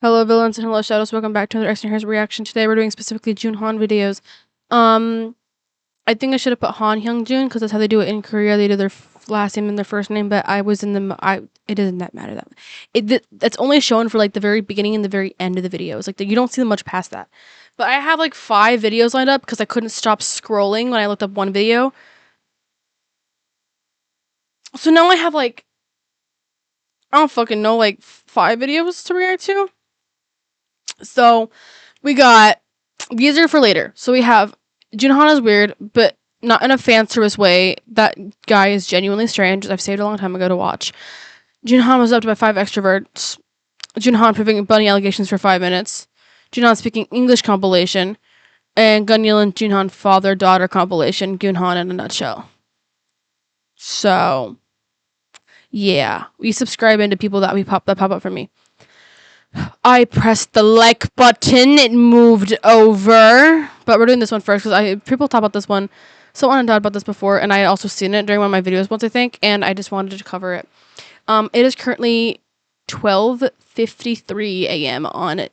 Hello villains and hello shadows, welcome back to another Xdinary Heroes reaction. Today we're doing specifically Jun Han videos. I think I should have put Hyeongjun because that's how they do it in Korea. They do their last name and their first name, but I was in the it doesn't that matter that's only shown for like the very beginning and the very end of the videos. Like you don't see them much past that. But I have like 5 videos lined up because I couldn't stop scrolling when I looked up one video. So now I have like I don't fucking know, like 5 videos to react to. So we got these are for later. So we have Junhan is weird, but not in a fan service way. That guy is genuinely strange. I've saved a long time ago to watch. Junhan was up by 5 extroverts. Junhan proving bunny allegations for 5 minutes. Junhan speaking English compilation. And Gunyil and Junhan father-daughter compilation. Gunhan in a nutshell. So, yeah. We subscribe into people that pop up for me. I pressed the like button. It moved over. But we're doing this one first because people talk about this one. Someone had talked about this before, and I had also seen it during one of my videos once, I think, and I just wanted to cover it. It is currently 12:53 a.m. on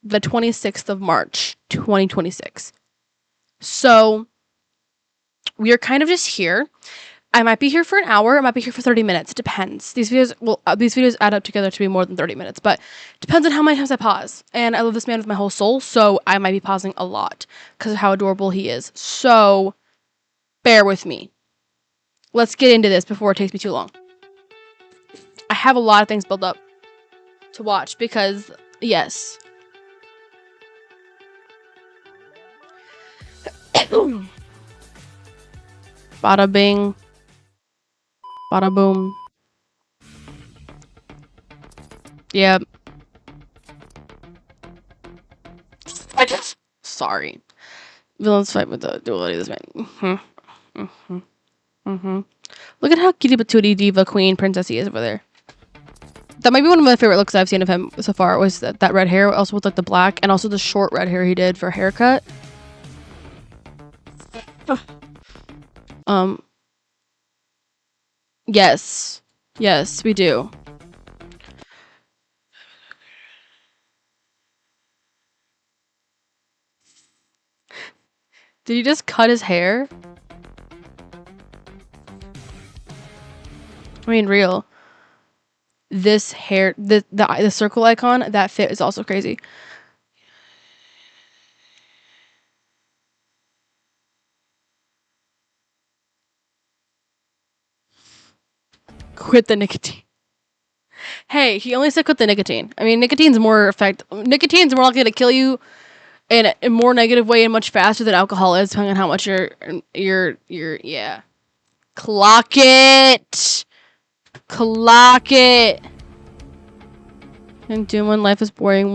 the 26th of March, 2026. So we are kind of just here. I might be here for an hour. I might be here for 30 minutes. It depends. These videos add up together to be more than 30 minutes, but it depends on how many times I pause. And I love this man with my whole soul, so I might be pausing a lot because of how adorable he is. So bear with me. Let's get into this before it takes me too long. I have a lot of things built up to watch because, yes. Bada bing. Bada boom. Yep. Sorry. Villains fight with the duality of this man. Look at how cutie patootie diva queen princess he is over there. That might be one of my favorite looks I've seen of him so far, was that red hair, also with like the black, and also the short red hair he did for haircut. Yes. Yes, we do. Did he just cut his hair? I mean, real. This hair, the circle icon, that fit is also crazy. Quit the nicotine. Hey, he only said quit the nicotine. I mean, nicotine's more Nicotine's more likely to kill you in a more negative way and much faster than alcohol is, depending on how much yeah. Clock it. Clock it. And doing when life is boring,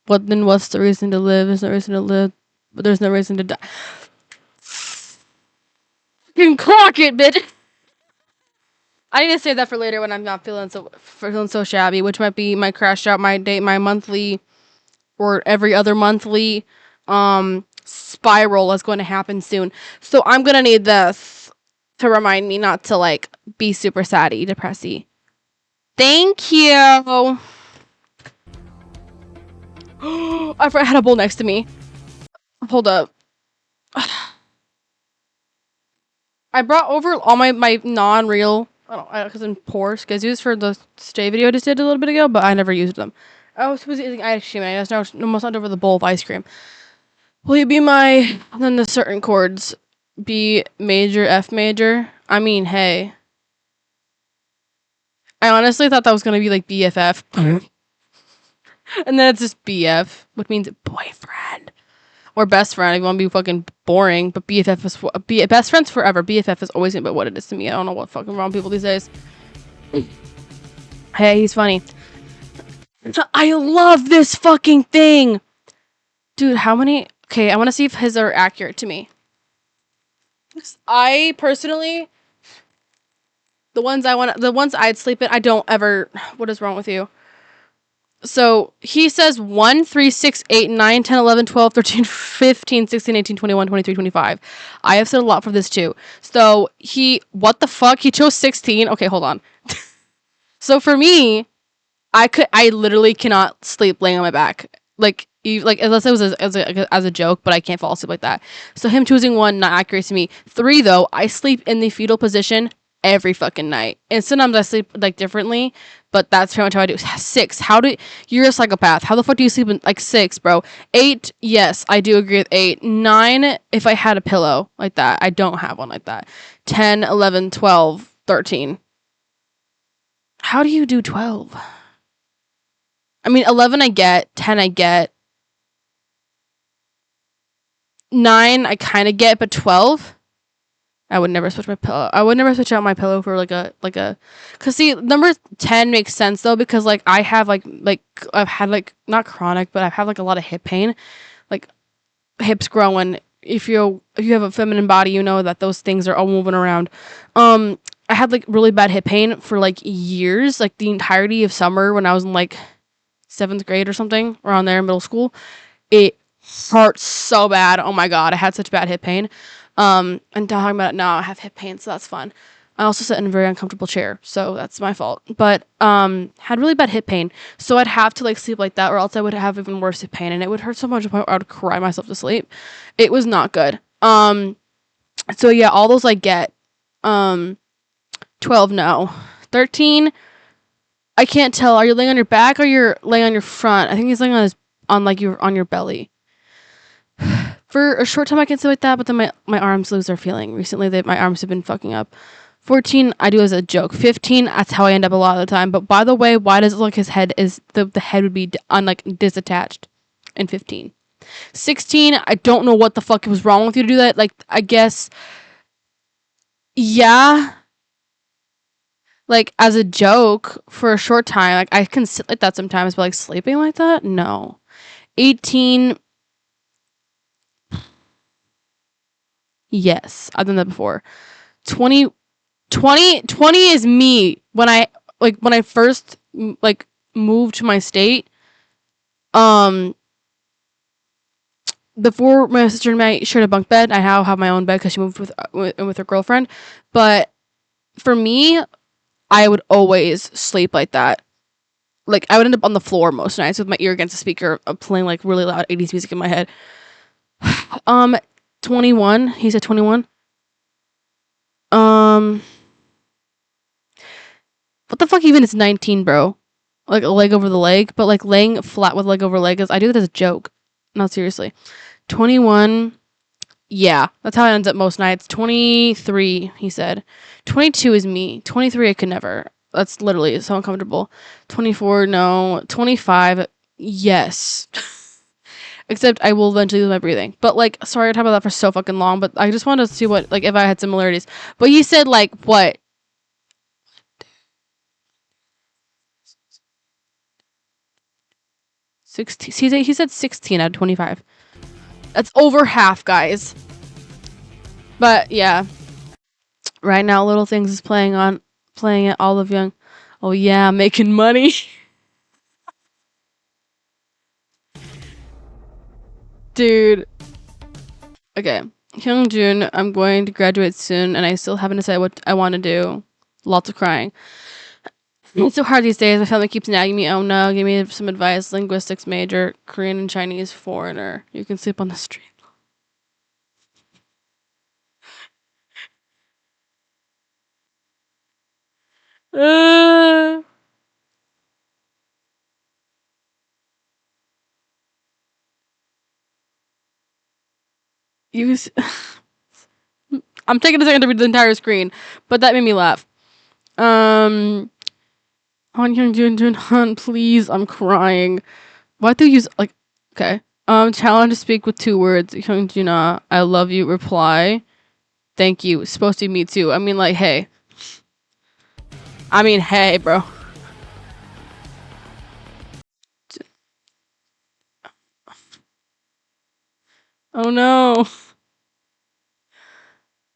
then what's the reason to live? There's no reason to live, but there's no reason to die. You can clock it, bitch. I need to save that for later when I'm not feeling so shabby, which might be my crash out, my monthly or every other monthly spiral is going to happen soon. So I'm gonna need this to remind me not to like be super saddy, depressy. Thank you. I had a bowl next to me. Hold up. I brought over all my non-real, because I'm poor, schedules for the stay video I just did a little bit ago, but I never used them. I was using ice cream, and I just now almost not over the bowl of ice cream. Will you be my, then the certain chords, B major, F major? I mean, hey. I honestly thought that was going to be like BFF. And then it's just BF, which means boyfriend. Or best friend if you want to be fucking boring, but BFF is best friends forever. BFF is always gonna be what it is to me. I don't know what fucking wrong with people these days. Hey, he's funny. I love this fucking thing, dude. How many? Okay, I want to see if his are accurate to me. I personally, the ones I'd sleep in, I don't ever. What is wrong with you? So he says 1, 3, 6, 8, 9, 10, 11, 12, 13, 15, 16, 18, 21, 23, 25. I have said a lot for this too. So what the fuck? He chose 16. Okay, hold on. So for me, I literally cannot sleep laying on my back. Like, unless it was as a joke, but I can't fall asleep like that. So him choosing 1, not accurate to me. 3 though, I sleep in the fetal position every fucking night, and sometimes I sleep like differently, but that's pretty much how I do. 6, you're a psychopath. How the fuck do you sleep in like 6, bro? 8, yes, I do agree with 8. 9, if I had a pillow like that. I don't have one like that. 10, 11, 12, 13. How do you do 12? I mean, 11 I get, 10 I get, 9 I kind of get, but 12 I would never switch my pillow. I would never switch out my pillow for like a cuz see, number 10 makes sense though, because like I have like I've had like not chronic, but I've had like a lot of hip pain. Like hips growing. If you have a feminine body, you know that those things are all moving around. I had like really bad hip pain for like years, like the entirety of summer when I was in like 7th grade or something, around there in middle school. It hurt so bad. Oh my god, I had such bad hip pain. And talking about it now, I have hip pain, so that's fun. I also sit in a very uncomfortable chair, so that's my fault. But had really bad hip pain, so I'd have to like sleep like that, or else I would have even worse hip pain, and it would hurt so much I would cry myself to sleep. It was not good. So yeah, all those I get. 12 no. 13 I can't tell. Are you laying on your back or you're laying on your front? I think he's laying on your belly. For a short time I can sit like that, but then my arms lose their feeling. Recently my arms have been fucking up. 14 I do as a joke. 15 that's how I end up a lot of the time. But by the way, why does it look like his head is the head would be disattached in 15? 16 I don't know what the fuck was wrong with you to do that. Like, I guess, yeah, like as a joke for a short time. Like I can sit like that sometimes, but like sleeping like that, no. 18, yes, I've done that before. 20, 20 is me when I first like moved to my state. Um, Before my sister and I shared a bunk bed, I now have my own bed because she moved with her girlfriend. But for me, I would always sleep like that. Like I would end up on the floor most nights with my ear against the speaker, playing like really loud 80s music in my head. 21. He said 21. What the fuck even is 19, bro? Like a leg over the leg, but like laying flat with leg over leg is, I do that as a joke. No, seriously. 21. Yeah, that's how it ends up most nights. 23, he said. 22 is me. 23, I could never. That's literally so uncomfortable. 24, no. 25, yes. Except I will eventually lose my breathing. But like, sorry, I talked about that for so fucking long, but I just wanted to see what, like, if I had similarities. But he said, like, what? 16. He said 16 out of 25. That's over half, guys. But yeah. Right now, Little Things is playing it all of young. Oh yeah, making money. Dude. Okay. Hyeongjun, I'm going to graduate soon and I still haven't decided what I want to do. Lots of crying. It's so hard these days. My family keeps nagging me. Oh no, give me some advice. Linguistics major, Korean and Chinese foreigner. You can sleep on the street. Uh, you. I'm taking a second to read the entire screen, but that made me laugh. Han Hyeongjun Han, please, I'm crying. Why do you use like? Okay. Challenge to speak with 2 words. Hyungjuna, I love you. Reply. Thank you. It's supposed to be me too. I mean, like, hey. Hey, bro. Oh no.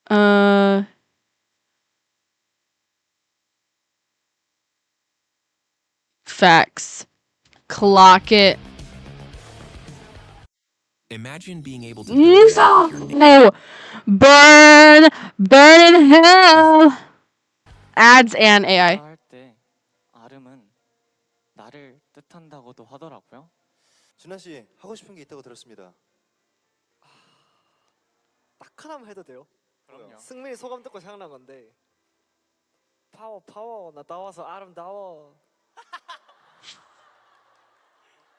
Uh. Facts. Clock it. Imagine being able to No. Burn in hell. Ads and AI. 나를 뜻한다고도 하더라고요. 준한 씨 하고 싶은 게 있다고 들었습니다. 딱 하나만 해도 돼요? 그럼요. 승민이 소감 듣고 생각난 건데 파워 나 나와서 아름다워.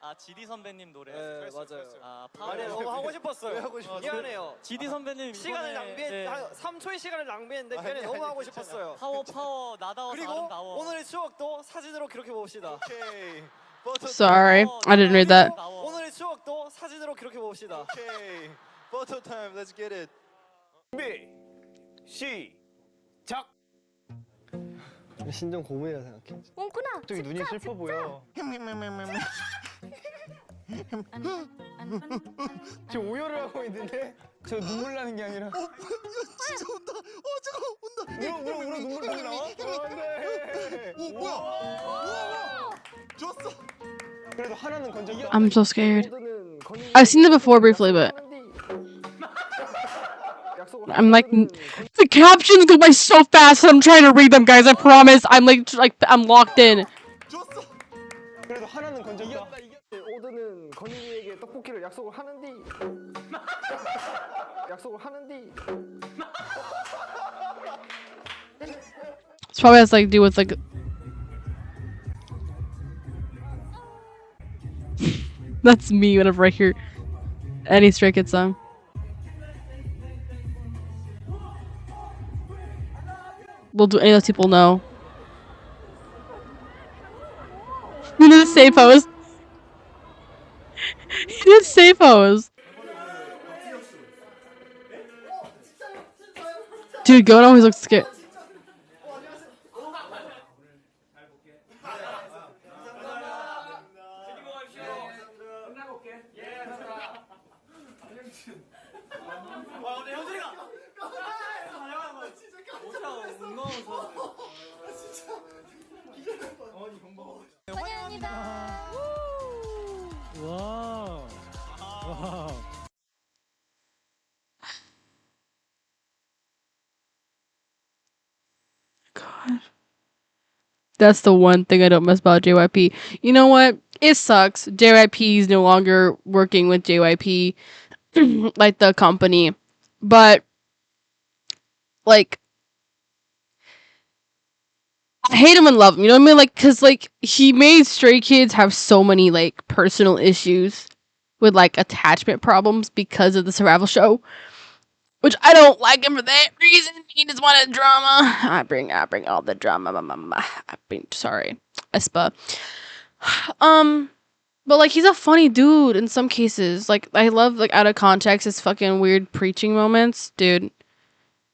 아 GD 선배님 노래. 네 맞아요. 아 아니 너무 하고 싶었어요. 왜 하고 싶었어요? 미안해요. GD 선배님 시간을 이번에, 낭비했 한 3초의 시간을 낭비했는데 미안해 너무 하고 싶었어요. 파워 나다워서 그리고 아름다워. 오늘의 추억도 사진으로 기록해 봅시다. 오케이. 포토 Sorry, I didn't read that. 오늘의 추억도 사진으로 기록해 봅시다. 오케이. 포토 타임. Let's get it. 준비 시작. 신정 고민이라 생각해. 옹구나. 갑자기 눈이 슬퍼 보여. 저 오열을 하고 있는데 저 눈물 나는 게 아니라. 진짜 온다. 잠깐 온다. 울어 눈물 나와? 안돼. 오 뭐야? 줬어. 그래도 하나는 건졌다. I'm so scared. I've seen it before briefly, but I'm like the captions go by so fast that I'm trying to read them, guys. I promise. I'm like I'm locked in. 줬어. 그래도 하나는 건졌다. 오드는 건이에게 떡볶이를 약속을 하는디. 약속을 하는디. It's probably has like to do with like. That's me whenever I hear any Stray Kids song. Well, do any of those people know? You did the same pose. You did the same pose. Dude, Gon always looks scared. God. That's the one thing I don't miss about JYP. You know what? It sucks. JYP is no longer working with JYP, like the company. But, like, I hate him and love him. You know what I mean? Like, cause like he made Stray Kids have so many like personal issues with like attachment problems because of the survival show, which I don't like him for that reason. He just wanted drama. I bring all the drama. Sorry, Espa. But like he's a funny dude in some cases. Like I love like out of context his fucking weird preaching moments, dude.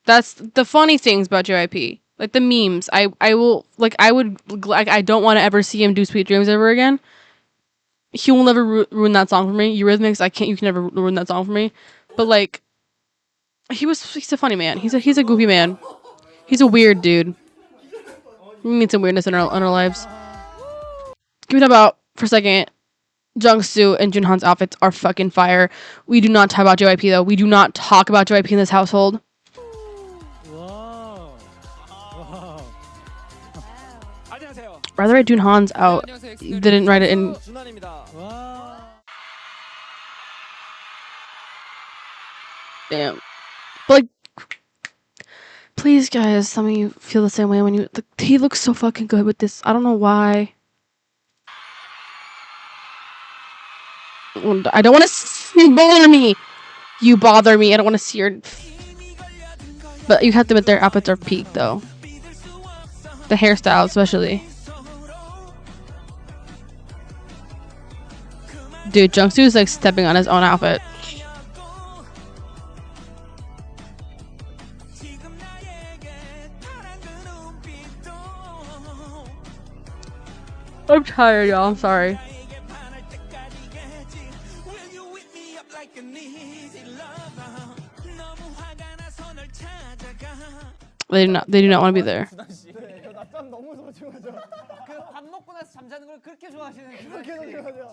That's the funny things about JYP. Like the memes. I don't want to ever see him do Sweet Dreams ever again. He will never ruin that song for me. Eurythmics, you can never ruin that song for me. But like, he's a funny man. He's a goofy man. He's a weird dude. We need some weirdness in our lives. Give it about for a second. Jungsu and Junhan's outfits are fucking fire. We do not talk about JYP though. We do not talk about JYP in this household. Rather write Junhan's out. Didn't write it in. Damn. But like, please guys, some of you feel the same way when you. He looks so fucking good with this. I don't know why. I don't want to bother me. You bother me. I don't want to see your. But you have to admit their outfits are peak though. The hairstyle especially. Dude, Jungsu is like stepping on his own outfit. I'm tired, y'all. I'm sorry. They do not want to be there. 밥 먹고 나서 잠자는 걸 그렇게 좋아하시는 그렇게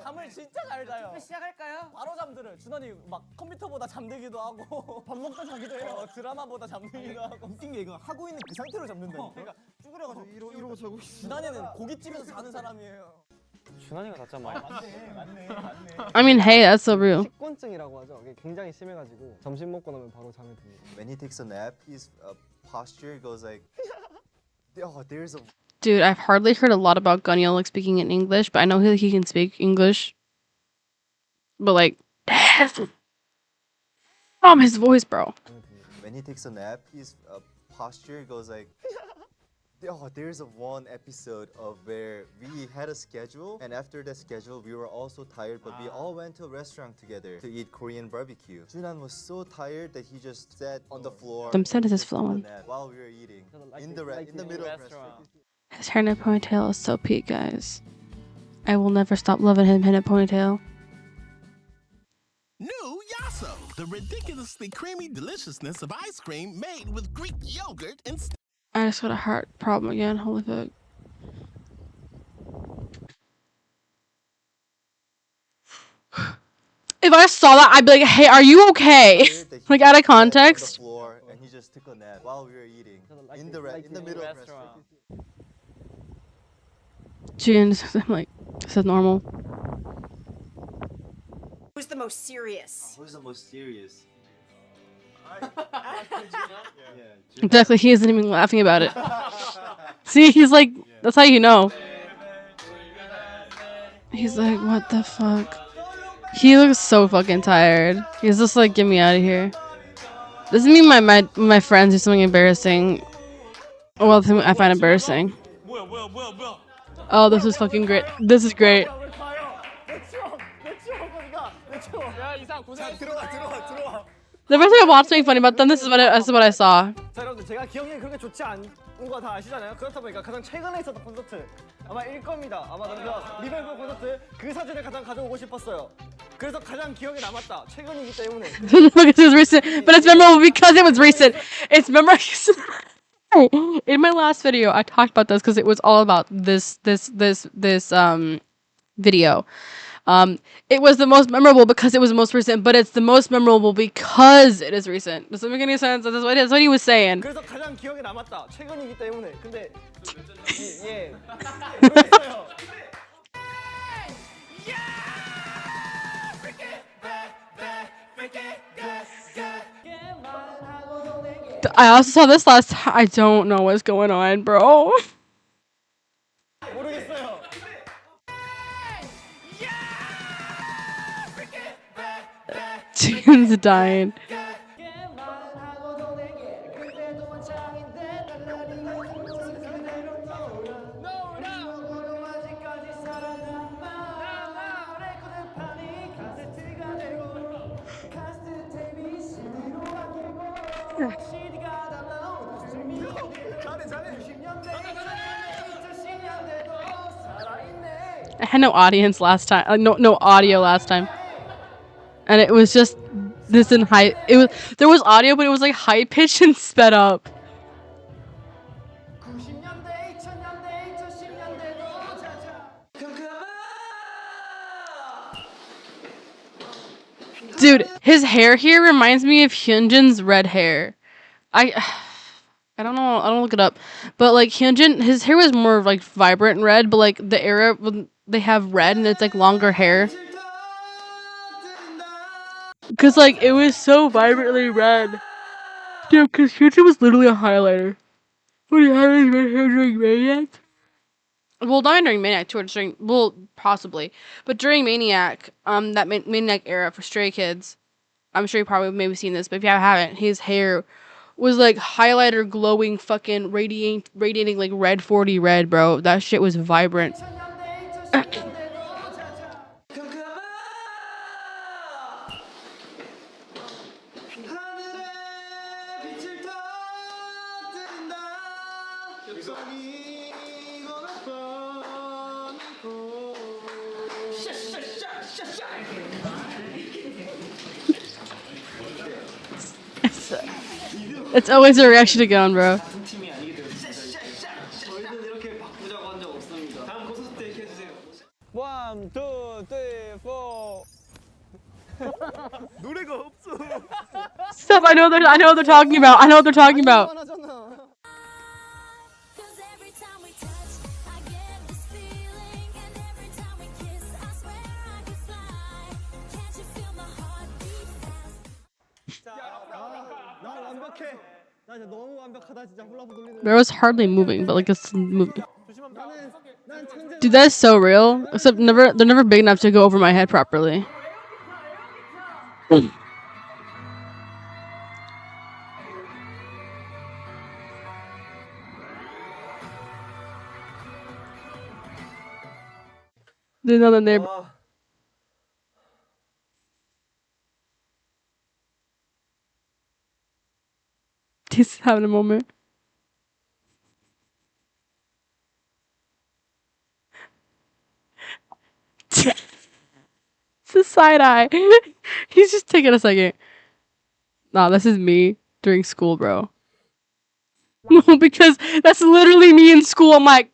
잠을 진짜 잘 자요. 시작할까요? 바로 잠들어요. 준환이 막 컴퓨터보다 잠들기도 하고 밥 먹다 자기도 해요. 드라마보다 잠들기도 하고. 웃긴 게 이거 하고 있는 그 상태로 잠든다니까. 그러니까 쭈그려가지고 이러고 자고 있어. 준환이는 고깃집에서 자는 사람이에요. 준환이가 낫잖아. I mean, hey, that's so real. 식곤증이라고 하죠. 이게 굉장히 심해가지고 점심 먹고 나면 바로 잠이 듭니다. When he takes a nap, his posture goes like, oh, there's a. Dude, I've hardly heard a lot about Gunyol like speaking in English, but I know he can speak English. But like, his voice, bro. When he takes a nap, his posture goes like. Oh, there's one episode of where we had a schedule, and after the schedule, we were all so tired, but we all went to a restaurant together to eat Korean barbecue. Junhan was so tired that he just sat on the floor. Them sentences just took a flowing. nap while we were eating in the middle of the restaurant. His hair in a ponytail is so peak, guys. I will never stop loving him in a ponytail. New Yasso, the ridiculously creamy deliciousness of ice cream made with Greek yogurt and I just got a heart problem again. Holy fuck. If I saw that, I'd be like, hey, are you okay? Like, out of context. On the floor, and he just took a nap while we were eating in the middle of the restaurant. Jeans, I'm like, this is normal. Who's the most serious? Who's the most serious? Exactly, he isn't even laughing about it. See, he's like, that's how you know. He's like, what the fuck? He looks so fucking tired. He's just like, get me out of here. This is me and my friends do something embarrassing. Well, something I find embarrassing. Oh, this is fucking great. This is great. The first thing I watched something funny about them, this is what I saw. 자, 여러분들 제가 기억력이 그렇게 좋지 않은 거 다 아시잖아요. 그렇다 보니까 가장 최근에 있었던 콘서트 아마 일 겁니다. 아마 그래서 리멤버 콘서트 그 사진을 가장 가져오고 싶었어요. 그래서 가장 기억에 남았다. 최근이기 때문에. Because it was recent, but it's memorable because it was recent. It's memorable. In my last video, I talked about this because it was all about this video. It was the most memorable because it was the most recent, but it's the most memorable because it is recent. Does that make any sense? That's what he was saying. 그래서 가장 기억에 남았다. 최근이기 때문에. 근데 예. I also saw this last time. I don't know what's going on, bro. 모르겠어요. Chicken's dying. I had no audience last time. No audio last time. And it was just this in high. There was audio, but it was like high pitched and sped up. Dude, his hair here reminds me of Hyeongjun's red hair. I don't know. I don't look it up, but like Hyeongjun, his hair was more like vibrant red, but like the era when they have red and it's like longer hair. Cause like it was so vibrantly red. Dude, cause Hyeongjun was literally a highlighter. What he had his red hair during Maniac? Well, not during Maniac tour, during possibly, but during Maniac, that Maniac era for Stray Kids, I'm sure you probably maybe seen this, but if you haven't, his hair was like highlighter, glowing, fucking radiating like red 40 red, bro. That shit was vibrant. It's always a reaction to Gon, bro. One, two, three, four. 노래가 없어. Stop! I know what they're talking about. I know what they're talking about. 완벽해. 나 진짜 너무 완벽하다 진짜 훌라후 돌리는. Bro was hardly moving, but like it's moving. 난 천재. Dude, that is so real. Except they're never big enough to go over my head properly. There's nothing there. He's having a moment. It's a side eye. He's just taking a second. Nah, this is me during school, bro. No, because that's literally me in school. I'm like,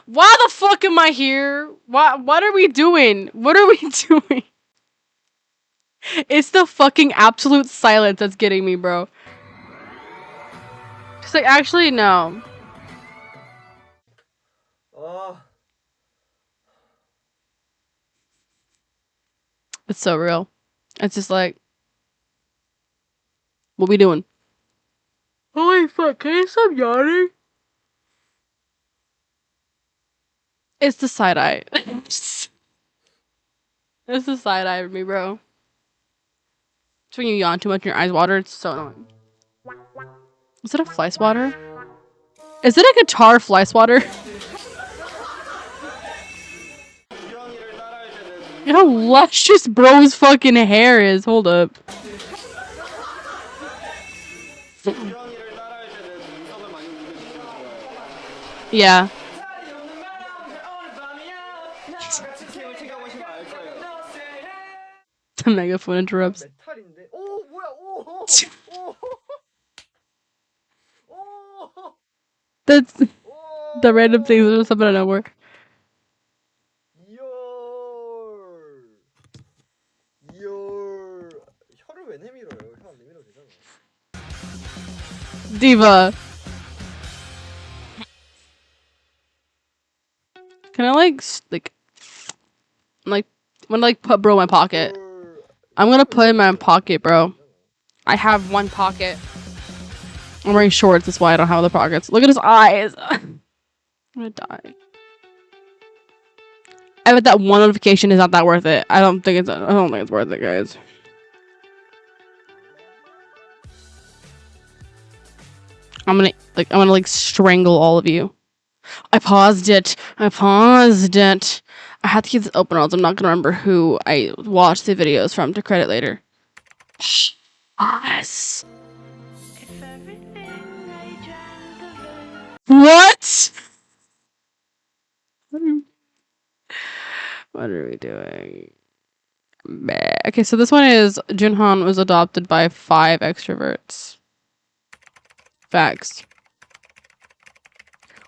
why the fuck am I here? What are we doing? What are we doing? It's the fucking absolute silence that's getting me, bro. Cause like, actually, no. It's so real. It's just like, what we doing? Holy fuck, can you stop yawning? It's the side eye. It's the side eye of me, bro. It's when you yawn too much and your eyes water. It's so annoying. Is it a fly swatter? Is it a guitar fly swatter? You know how luscious bro's fucking hair is. Hold up. Yeah. The megaphone interrupts. 메탈인데. 오 뭐야 오. That's the random things that are something out of nowhere. 혀를 왜 내밀어요? 혀 안 내밀어도 되잖아. Diva. Can I like I'm gonna like put bro in my pocket. I'm gonna put in my pocket, bro. I have one pocket. I'm wearing shorts, that's why I don't have other pockets. Look at his eyes. I'm gonna die. I bet that one notification is not that worth it. I don't think it's worth it, guys. I'm gonna strangle all of you. I paused it. I have to keep this open, or else I'm not gonna remember who I watched the videos from to credit later. Yes. What? What are we doing? Okay, so this one is Junhan was adopted by 5 extroverts. Facts.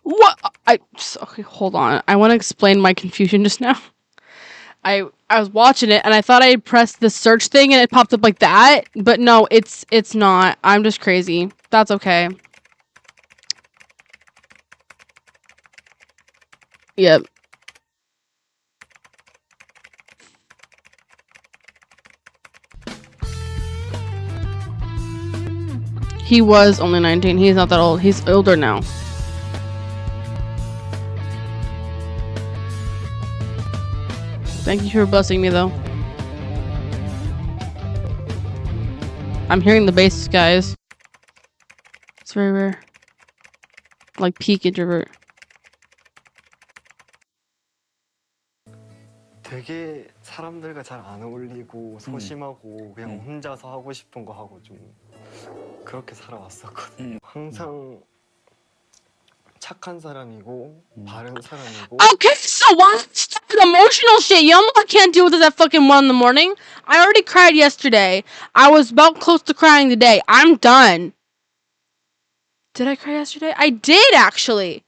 What? Okay, hold on. I want to explain my confusion just now. I was watching it and I thought I pressed the search thing and it popped up like that, but no, it's not. I'm just crazy. That's okay. Yep. He was only 19. He's not that old. He's older now. Thank you for blessing me, though. I'm hearing the bass, guys. It's very rare. Like peak introvert. 되게 사람들과 잘 안 어울리고 소심하고 그냥 혼자서 하고 싶은 거 하고 좀 그렇게 살아왔었거든요. 항상 착한 사람이고 바른 사람이고. Okay, so why stop with emotional shit? You know I can't deal with this at fucking 1 in the morning. I already cried yesterday. I was about close to crying today. I'm done. Did I cry yesterday? I did, actually.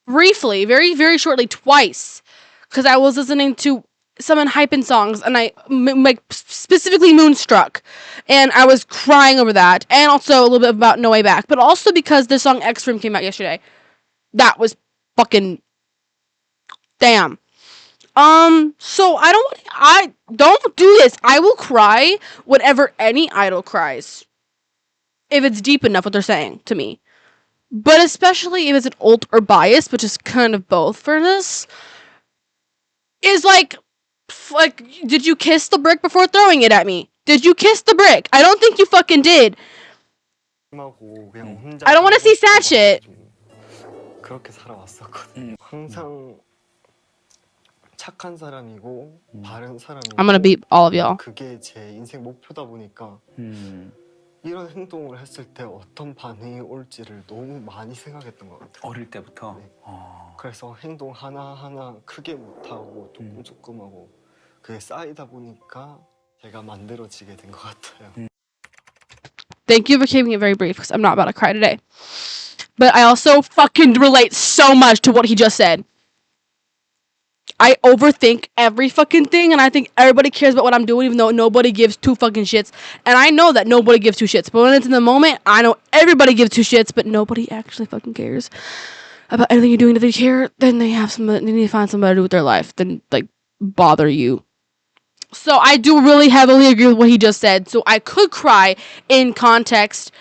Briefly, very, very shortly, twice. Because I was listening to some hyping songs, and I, like, specifically Moonstruck. And I was crying over that. And also a little bit about No Way Back. But also because the song X Room came out yesterday. That was fucking... Damn. So I don't do this. I will cry whenever any idol cries. if it's deep enough what they're saying to me. But especially if it's an alt or bias, which is kind of both for this, is like, did you kiss the brick before throwing it at me? Did you kiss the brick? I don't think you fucking did. 하고 그냥 혼자 I don't want to see sad 살고 shit. 싶어가지고 그렇게 살아왔었거든요. 항상 착한 사람이고 바른 사람이고 I'm gonna beat all of y'all. 그게 제 인생 목표다 보니까 이런 행동을 했을 때 어떤 반응이 올지를 너무 많이 생각했던 것 같아요. 어릴 때부터? 네. 그래서 행동 하나하나 크게 못하고 조금 하고 그게 쌓이다 보니까 제가 만들어지게 된 것 같아요. Thank you for keeping it very brief, because I'm not about to cry today. But I also fucking relate so much to what he just said. I overthink every fucking thing, and I think everybody cares about what I'm doing, even though nobody gives two fucking shits. And I know that nobody gives two shits, but when it's in the moment, I know everybody gives two shits, but nobody actually fucking cares about anything you're doing. If they care, then they need to find somebody to do with their life than, like, bother you. So I do really heavily agree with what he just said. So I could cry in context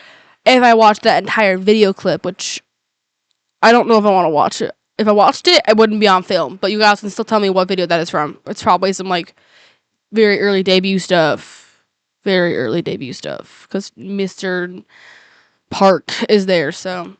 if I watched that entire video clip, which I don't know if I want to watch it. If I watched it, it wouldn't be on film. But you guys can still tell me what video that is from. It's probably some, like, very early debut stuff. Very early debut stuff. Because Mr. Park is there, so...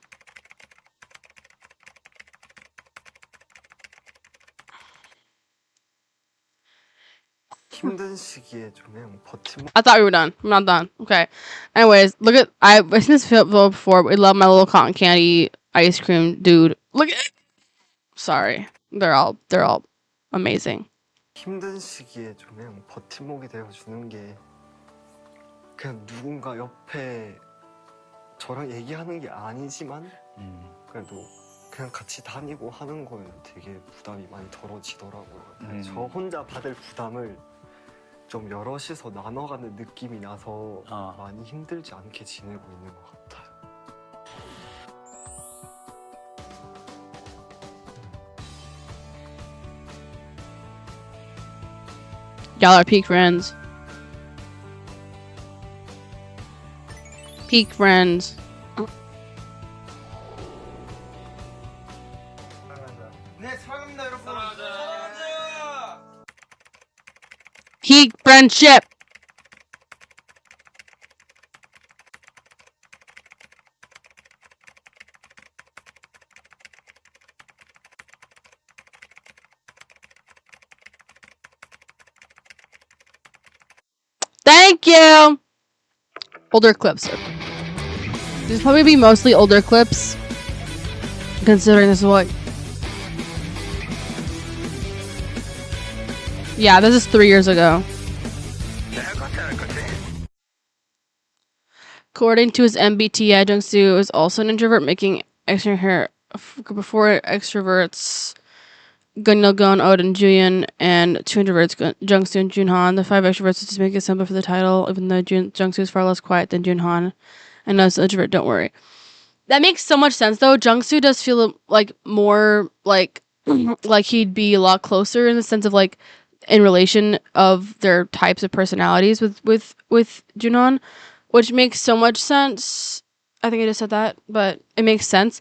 힘든 시기에 좀 그냥 버티면 I thought we were done. I'm not done. Okay. Anyways, look at... I've seen this video before. We love my little cotton candy ice cream dude. Look at... Sorry. They're all amazing. 힘든 시기에 좀 그냥 버팀목이 되어주는 게 그냥 누군가 옆에 저랑 얘기하는 게 아니지만 그래도 그냥 같이 다니고 하는 거에 되게 부담이 많이 덜어지더라고요. 저 혼자 받을 부담을 좀 여럿이서 나눠가는 느낌이 나서 많이 힘들지 않게 지내고 있는 것 같아요. Y'all are peak friends. Peak friends. 네, 사랑합니다, 여러분. Peak friendship. Thank you. Older clips. There's probably be mostly older clips, considering this is what. Yeah, this is 3 years ago. According to his MBTI, Jungsu is also an introvert, making extra hair before extroverts. Gun, Odin, Julian, and 2 introverts, Jungsu and Junhan. The 5 extroverts just make it simple for the title, even though Jungsu is far less quiet than Junhan. And as an introvert, don't worry. That makes so much sense, though. Jungsu does feel like more like he'd be a lot closer in the sense of like in relation of their types of personalities with Junhan, which makes so much sense. I think I just said that, but it makes sense.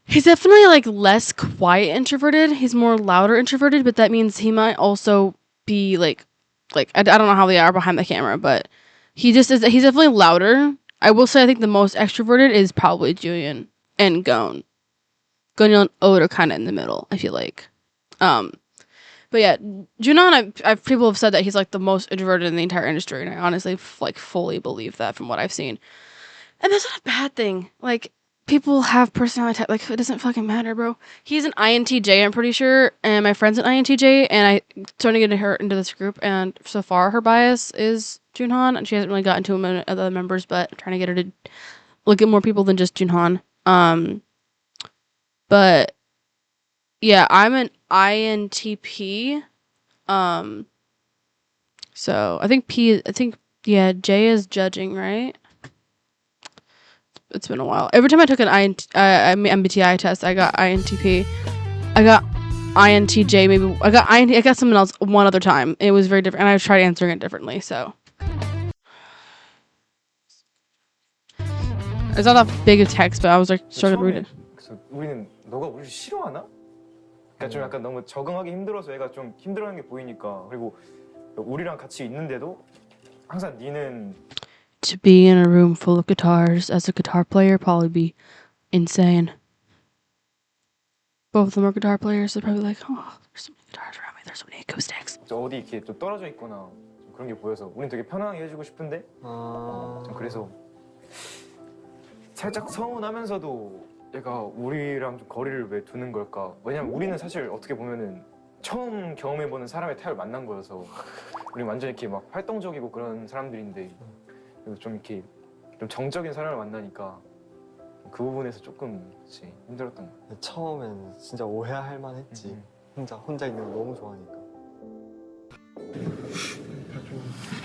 He's definitely like less quiet introverted. He's more louder introverted, but that means he might also be like I don't know how they are behind the camera, but he just is. He's definitely louder. I will say I think the most extroverted is probably Julian and Gon. Gon and Oda are kind of in the middle, I feel like. But yeah, Junon, I've people have said that he's like the most introverted in the entire industry, and I honestly like fully believe that from what I've seen. And that's not a bad thing. Like, people have personality type. Like, it doesn't fucking matter, bro. He's an INTJ, I'm pretty sure, and my friend's an INTJ, and I'm starting to get her into this group, and so far her bias is Junhan, and she hasn't really gotten to other members, but I'm trying to get her to look at more people than just Junhan. But yeah, I'm an INTP. So I think J is judging, right? It's been a while. Every time I took an MBTI test, I got INTP. I got INTJ, maybe. I got something else one other time. It was very different, and I tried answering it differently, so. It's not that big of text, but I was like struggling to read it. 그래서 우리는 너가 우리를 싫어하나? 그러니까 좀 약간 너무 적응하기 힘들어서 애가 좀 힘들어하는 게 보이니까 그리고 우리랑 같이 있는데도 항상 니는 To be in a room full of guitars as a guitar player probably be insane. Both of them are guitar players. They're probably like, oh, there's so many guitars around me. There's so many acoustics. 어디 이렇게 좀 떨어져 있거나 좀 그런 게 보여서 우린 되게 편하게 해주고 싶은데 좀 그래서 살짝 서운하면서도 얘가 우리랑 좀 거리를 왜 두는 걸까? 왜냐면 우리는 사실 어떻게 보면은 처음 경험해보는 사람의 타입을 만난 거여서 우리 완전 이렇게 막 활동적이고 그런 사람들인데 좀 이렇게 좀 정적인 사람을 만나니까 그 부분에서 조금 힘들었던 거 같아요. 처음엔 진짜 오해할 만했지. 혼자 있는 거 너무 좋아하니까.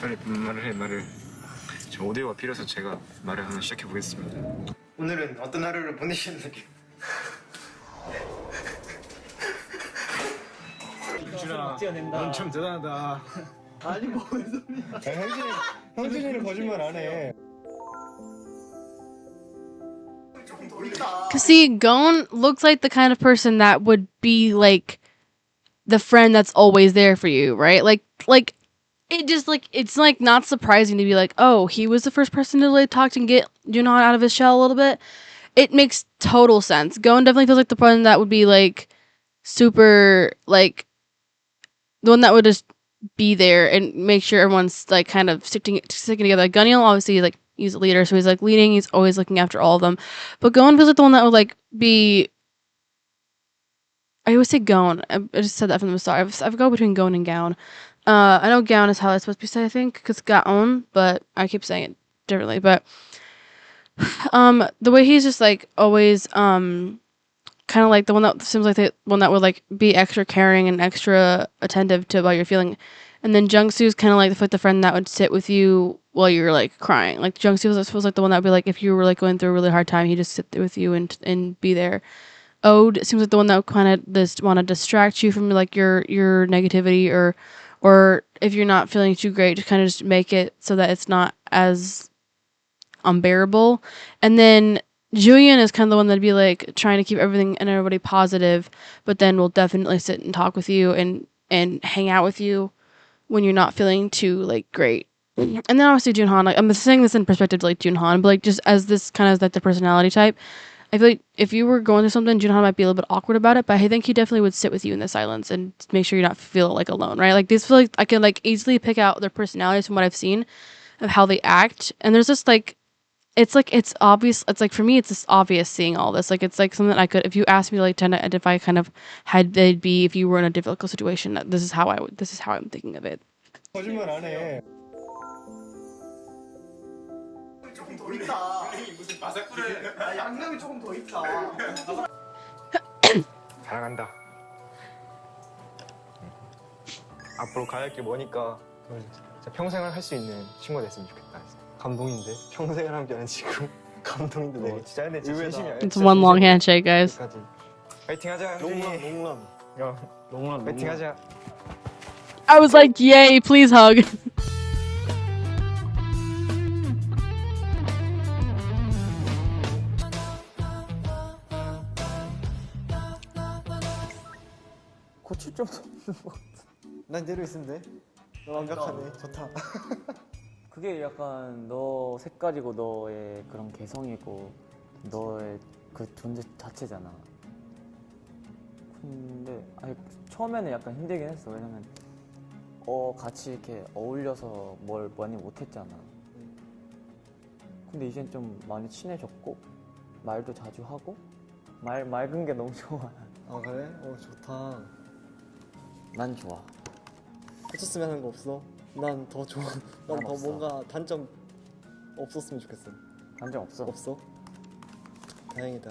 빨리 말을 해 말을. 지금 오디오가 필요해서 제가 말을 하나 시작해 보겠습니다. 오늘은 어떤 하루를 보내셨는지. 유준아, 넌 참 대단하다. 아니 뭐 형준이는 거짓말 안 해. Cause see, Gon looks like the kind of person that would be like the friend that's always there for you, right? Like it just like it's like not surprising to be like, oh, he was the first person to like talk and get Jun Han out of his shell a little bit. It makes total sense. Gon definitely feels like the one that would be like super like the one that would just be there and make sure everyone's like kind of sticking together. Like Gunnil obviously like he's a leader, so he's like leading. He's always looking after all of them. But Gon feels like the one that would like be. I always say Gon. I just said that from the start. I've go between Gon and Gaon. I know Gaon is how it's supposed to be said, I think, because Gaon, but I keep saying it differently. But the way he's just like always kind of like the one that seems like the one that would like be extra caring and extra attentive to what you're feeling. And then Jungsu's kind of like the friend that would sit with you while you're like crying. Like Jungsu was like the one that would be like if you were like going through a really hard time, he'd just sit there with you and be there. Ode seems like the one that would kind of just want to distract you from like your negativity or if you're not feeling too great, just kind of just make it so that it's not as unbearable. And then Julian is kind of the one that'd be like trying to keep everything and everybody positive, but then will definitely sit and talk with you and hang out with you when you're not feeling too like great. And then obviously Jun Han, like I'm saying this in perspective to like Jun Han, but like just as this kind of like the personality type, I feel like if you were going through something, Jun Han might be a little bit awkward about it, but I think he definitely would sit with you in the silence and make sure you not feel like alone, right? Like these feel like I can like easily pick out their personalities from what I've seen of how they act, and there's just like it's obvious. It's like for me, it's just obvious seeing all this. Like it's like something that I could, if you asked me to like try to identify kind of how they'd be if you were in a difficult situation. This is how I'm thinking of it. 거짓말 안 해. 조금 더 있다. 무슨 마사쿠르? 양념이 조금 더 있다. 사랑한다. 앞으로 가야 할 길 뭐니까 진짜 평생을 할 수 있는 친구가 됐으면 좋겠다. 감동인데 평생을 한 게 아니라 지금 감동인데 되게 진짜 근데 진짜 진심이야. It's one long handshake, guys. 파이팅하자. 농란 파이팅하자. I was like, yay, please hug. 고칠 좀 없는 것 같아. 난 이대로 있으면 돼. 너 완벽하네. 좋다. 그게 약간 너 색깔이고 너의 그런 개성이고 너의 그 존재 자체잖아. 근데 아니 처음에는 약간 힘들긴 했어. 왜냐면 같이 이렇게 어울려서 뭘 많이 못했잖아. 근데 이젠 좀 많이 친해졌고 말도 자주 하고 맑은 게 너무 좋아. 아 그래? 좋다. 난 좋아. 고쳤으면 하는 거 없어? 난 더 좋아. 난 더 뭔가 단점 없었으면 좋겠어. 단점 없어. 없어? 다행이다.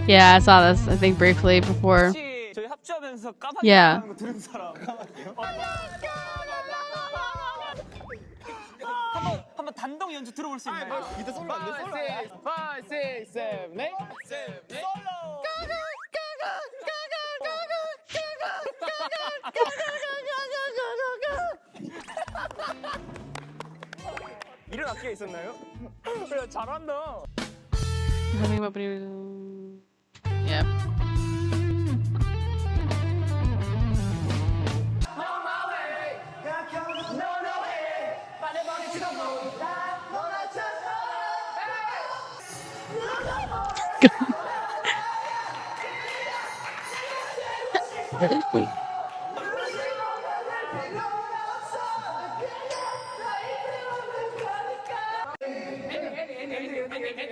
Yeah, I saw this, I think, briefly before. 저희 합주하면서 까마귀 Yeah. 하는 거 들은 사람. 한번 단독 연주 들어볼 수 있나요? 이때 솔로 안 돼? 솔로 5, 6, 7, 8 솔로. 이런 악기가 있었나요? 그래 잘한다. Yep.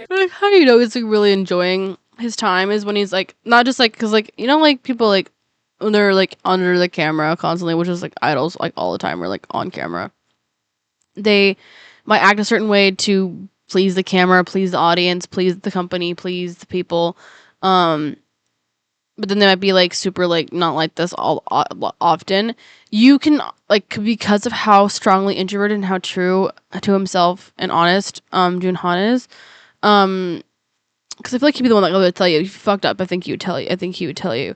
Like, how you know he's like really enjoying his time is when he's like not just like because like you know like people like when they're like under the camera constantly, which is like idols like all the time or like on camera, they might act a certain way to please the camera, please the audience, please the company, please the people, but then they might be like super like not like this all often. You can like because of how strongly introverted and how true to himself and honest Jun Han is, because I feel like he'd be the one that would tell you if you fucked up. I think he would tell you. I think he would tell you.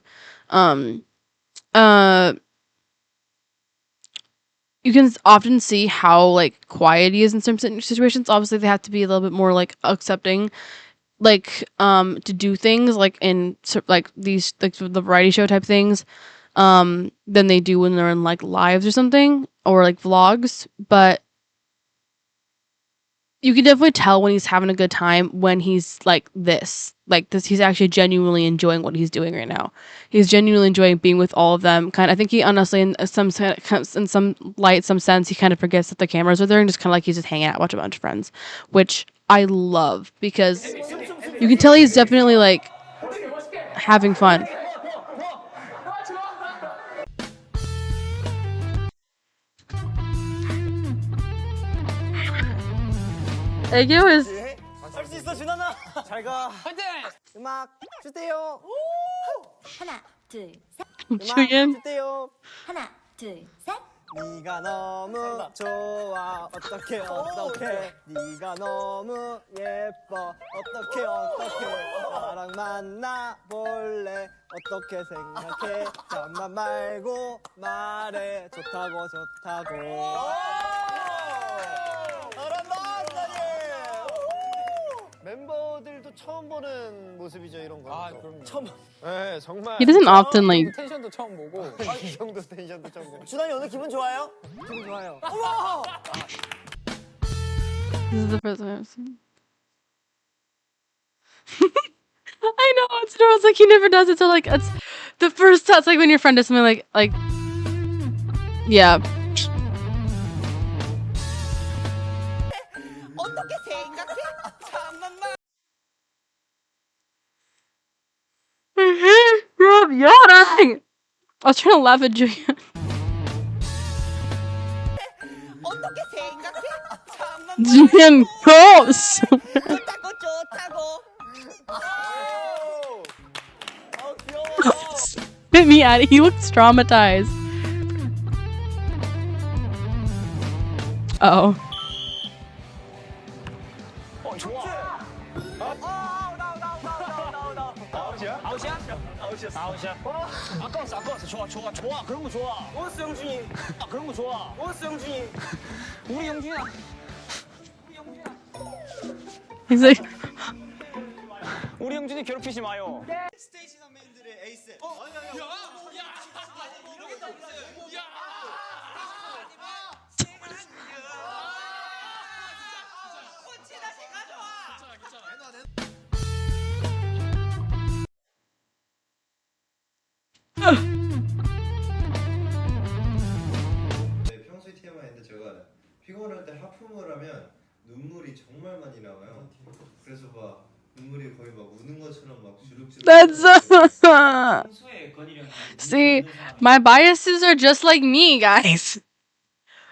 You can often see how like quiet he is in certain situations. Obviously, they have to be a little bit more like accepting, like to do things like in like these like the variety show type things, than they do when they're in like lives or something or like vlogs. But you can definitely tell when he's having a good time when he's like this. He's actually genuinely enjoying what he's doing right now. He's genuinely enjoying being with all of them. I think he honestly, in some light, some sense, he kind of forgets that the cameras are there and just kind of like he's just hanging out with a bunch of friends, which I love because you can tell he's definitely like having fun. 애교 is 할 수 있어 준환아. 잘 가. 화이팅! 음악 주세요. 하나, 둘, 셋. 주연. 주세요. 하나, 둘, 셋. 네가 너무 좋아. 어떻게 네가 너무 예뻐. 어떻게 나랑 만나 볼래. 어떻게 생각해. 잠만 말고 말해. 좋다고. 멤버들도 처음 보는 모습이죠 이런 거. 아 그럼요. 처음. 네 정말. He doesn't often like. 텐션도 처음 보고. 이 정도 텐션도 처음 보고. 준환이 오늘 기분 좋아요? 기분 좋아요. 우와! This is the first time I've seen. I know it's like he never does it. So like it's the first time. It's like when your friend does something like yeah. 어떻게 생각해? 잠깐만. Rob yawning. I was trying to laugh at Julian. 어떻게 생각해? 잠깐만. Julian, gross. 좋다고. 귀여워. Spit me out. He looks traumatized. Uh oh. 좋아. 아웃이야? 아까웠어. 좋아. 그런 거 좋아. 오스 영준이. 그런 거 좋아. 오스 영준이. 우리 영준이야. He's like. 우리 영준이 괴롭히지 마요. 스테이지 선배님들의 에이스. 평소에 TMI인데 제가 피곤할 때 하품을 하면 눈물이 정말 많이 나와요. 그래서 막 눈물이 거의 막 우는 것처럼 막 주룩주룩. That's see, my biases are just like me, guys.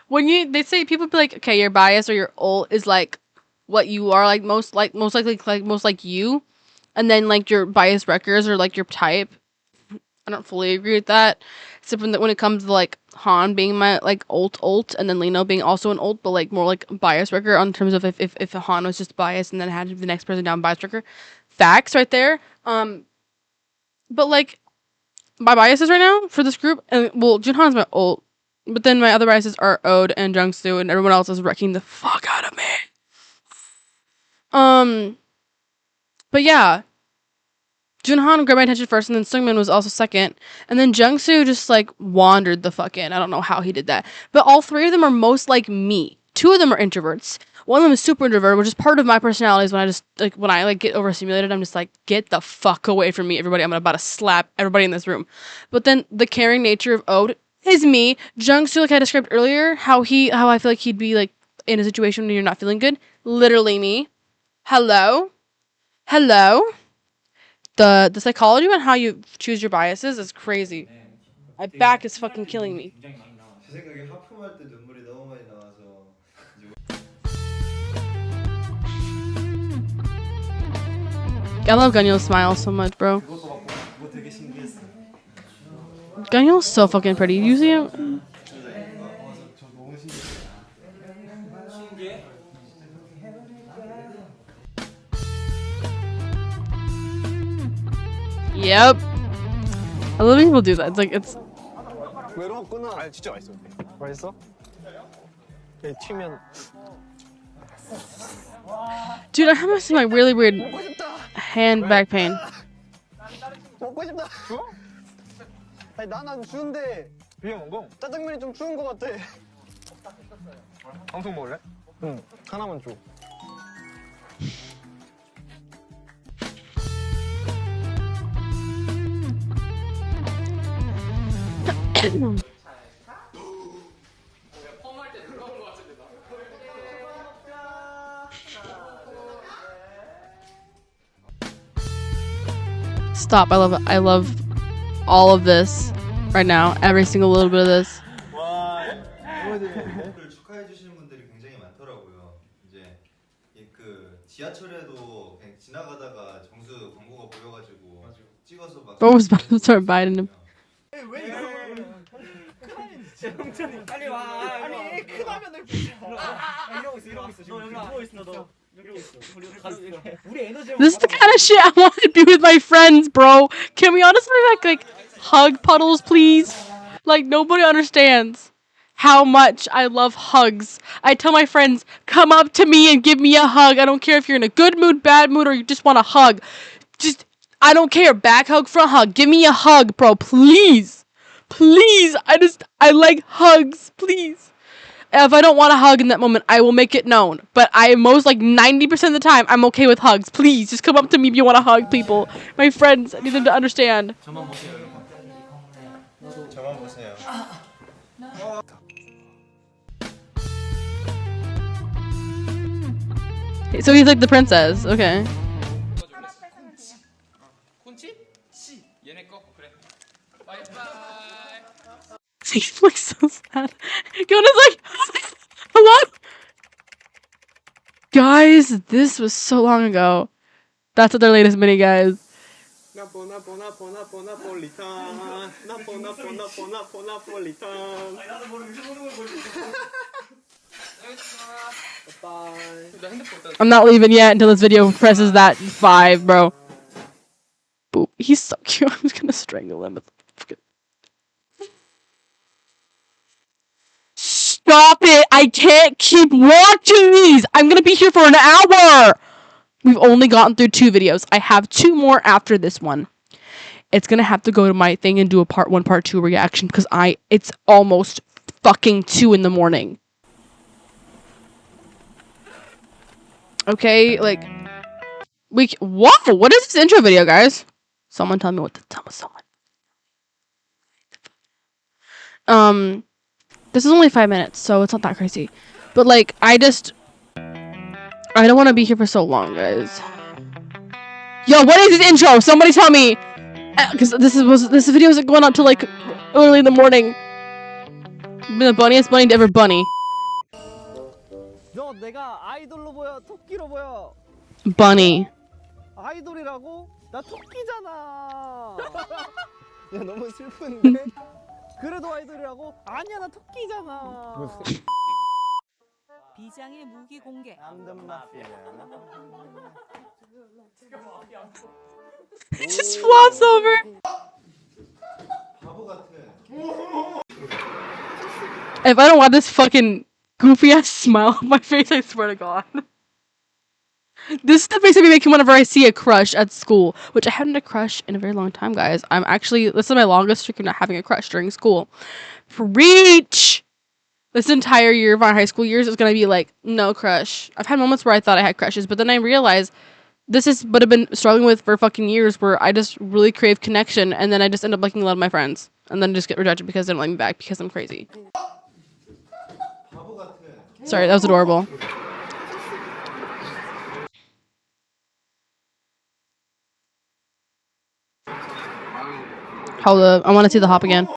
When they say people be like, okay, your bias or your ult is like what you are like most likely like most like you, and then like your bias wreckers are like your type. I don't fully agree with that. Except when it comes to like Han being my like ult, and then Lino being also an ult, but like more like bias wrecker on terms of if Han was just biased and then had to be the next person down bias wrecker. Facts right there. But like my biases right now for this group, and well, Junhan's my ult, but then my other biases are Ode and Jungsu, and everyone else is wrecking the fuck out of me. But yeah, Junhan grabbed my attention first, and then Seungmin was also second, and then Jungsu just like wandered the fuck in. I don't know how he did that, but all three of them are most like me. Two of them are introverts. One of them is super introvert, which is part of my personality. Is when I get overstimulated, I'm just like, get the fuck away from me, everybody. I'm about to slap everybody in this room. But then the caring nature of Ode is me. Jungsu, like I described earlier, how I feel like he'd be like in a situation when you're not feeling good. Literally me. Hello. The psychology on how you choose your biases is crazy. My back is fucking killing me. 제 생각에 하품할 때 눈물이 너무 많이 나와서 I love Ganyo's smile so much, bro. Ganyo's so fucking pretty. You see him? Yep. I love when people do that. It's like it's. 외로웠구나. 아니 진짜 맛있어. 맛있어? 얘 튀면. Dude, I have some like really weird hand back pain. 먹고 싶다. 아니 난 추운데. 비벼 먹어. 짜장면이 좀 추운 것 같아. 방송 먹을래? 응. 하나만 줘. Stop. I love all of this right now. Every single little bit of this. 축하해 주시는 분들이 굉장히 많더라고요. 이제 그 지하철에도 그냥 지나가다가 정수 광고가 보여가지고 찍어서 막. Bro was about to start biting him. 영준이 빨리 와. 아니 큰 화면을 보자. 이러고 있어. 너 여기 누워 있어 너. This is the kind of shit I want to do with my friends, bro. Can we honestly like hug puddles, please? Like nobody understands how much I love hugs. I tell my friends, come up to me and give me a hug. I don't care if you're in a good mood, bad mood, or you just want a hug. I don't care. Back hug, front hug. Give me a hug, bro. Please. Please. I like hugs. Please. If I don't want a hug in that moment, I will make it known. But I most like 90% of the time, I'm okay with hugs. Please, just come up to me if you want to hug people. My friends, I need them to understand. 저만 보세요. So he's like the princess. Okay. He's like so sad. Yona's like, hello? Guys, this was so long ago. That's what their latest mini, guys. I'm not leaving yet until this video presses that 5, bro. Boop. He's so cute. I'm just gonna strangle him. Stop it! I can't keep watching these! I'm gonna be here for an hour! We've only gotten through 2 videos. I have 2 more after this one. It's gonna have to go to my thing and do a part 1, part 2 reaction because it's almost fucking 2 in the morning. Okay, like whoa! What is this intro video, guys? Someone tell me what to tell someone. This is only 5 minutes, so it's not that crazy. But like, I don't want to be here for so long, guys. Yo, what is this intro? Somebody tell me, because this video is going up to like early in the morning. The bunniest bunny to ever bunny. 너 내가 아이돌로 보여? 토끼로 보여? Bunny. 아이돌이라고? 나 토끼잖아. 야 너무 슬픈데? 그래도 아이돌이라고? 아니야 나 토끼잖아. 비장의 무기 공개. 암든 마피아. It just flops over. If I don't want this fucking goofy ass smile on my face, I swear to God. This is the face I be making whenever I see a crush at school, which I haven't had a crush in a very long time, guys. This is my longest streak of not having a crush during school. Preach! This entire year of my high school years is gonna be like, no crush. I've had moments where I thought I had crushes, but then I realized this is what I've been struggling with for fucking years, where I just really crave connection, and then I just end up liking a lot of my friends, and then just get rejected because they don't like me back because I'm crazy. Sorry, that was adorable. Hold up, I want to see the hop again.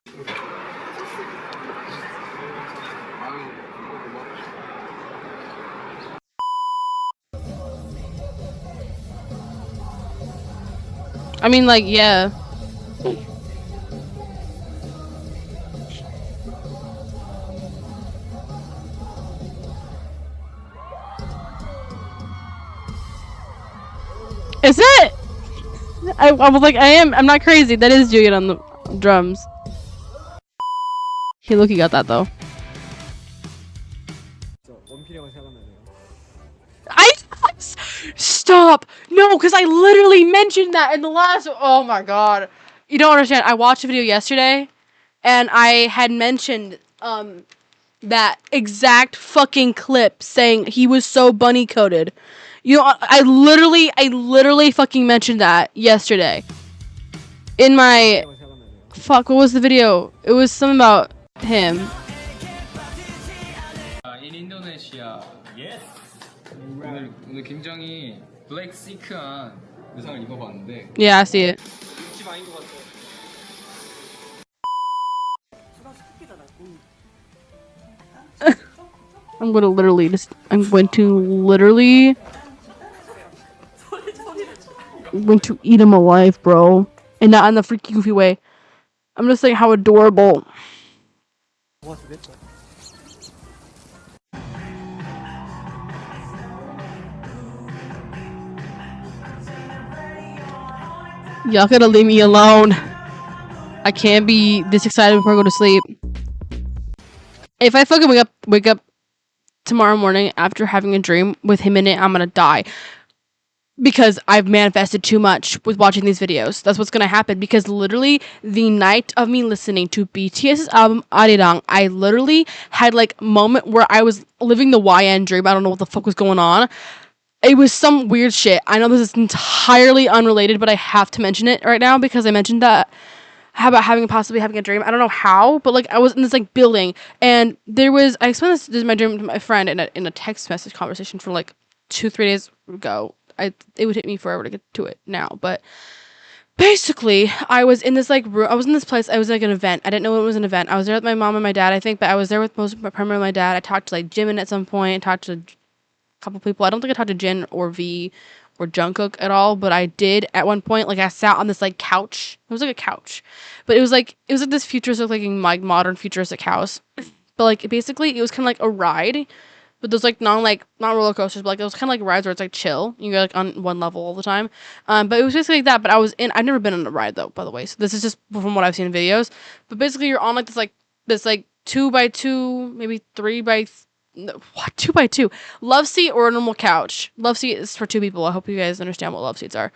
I mean, like, yeah. Is it? I was like, I'm not crazy. That is Julian on the drums. He look, he got that though. Stop! No, because I literally mentioned that in the last. Oh my god. You don't understand. I watched a video yesterday, and I had mentioned that exact fucking clip saying he was so bunny coated. You know, I literally fucking mentioned that yesterday. In my fuck, what was the video? It was something about him. In Indonesia. Yes. 오늘 굉장히 블랙 시크한 의상을 입어봤는데. Yeah, I see it. 집 아닌 것 같아. I'm going to eat him alive, bro. And not in the freaky goofy way. I'm just saying how adorable. Y'all gotta leave me alone. I can't be this excited before I go to sleep. If I fucking wake up tomorrow morning after having a dream with him in it, I'm gonna die. Because I've manifested too much with watching these videos. That's what's gonna happen. Because literally, the night of me listening to BTS's album Arirang, I literally had like a moment where I was living the YN dream. I don't know what the fuck was going on. It was some weird shit. I know this is entirely unrelated, but I have to mention it right now because I mentioned that. How about possibly having a dream? I don't know how, but like I was in this like building, and I explained this my dream to my friend in a text message conversation for like 2-3 days ago. It would take me forever to get to it now, but basically I was in this like room. I was in this place. I was like an event. I didn't know it was an event. I was there with my mom and my dad, I think, but I was there with primarily my dad. I talked to like Jimin at some point. I talked to a couple people. I don't think I talked to Jin or V or Jungkook at all, but I did at one point. Like I sat on this like couch. It was like a couch, but it was like this futuristic, like modern futuristic house. But like basically it was kind of like a ride, but there's like not roller coasters, but like it was kind of like rides where it's like chill. You go like on one level all the time. But it was basically like that. But I've never been on a ride though, by the way. So this is just from what I've seen in videos. But basically you're on like this 2x2, maybe 2x2 love seat or a normal couch. Love seat is for two people. I hope you guys understand what love seats are.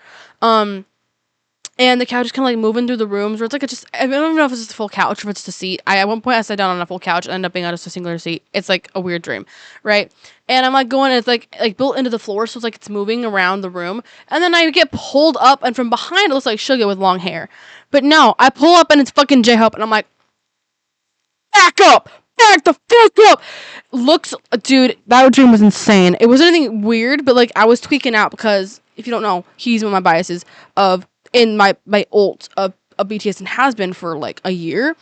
And the couch is kind of like moving through the rooms where it's like I don't even know if it's just a full couch or if it's just a seat. At one point I sat down on a full couch and ended up being on just a singular seat. It's like a weird dream, right? And I'm like going, and it's like built into the floor, so it's like it's moving around the room. And then I get pulled up, and from behind it looks like Suga with long hair. But no, I pull up and it's fucking J-Hope, and I'm like, back up! Back the fuck up! Dude, that dream was insane. It wasn't anything weird, but like I was tweaking out because, if you don't know, he's one of my biases in my ult of BTS and has been for like a year.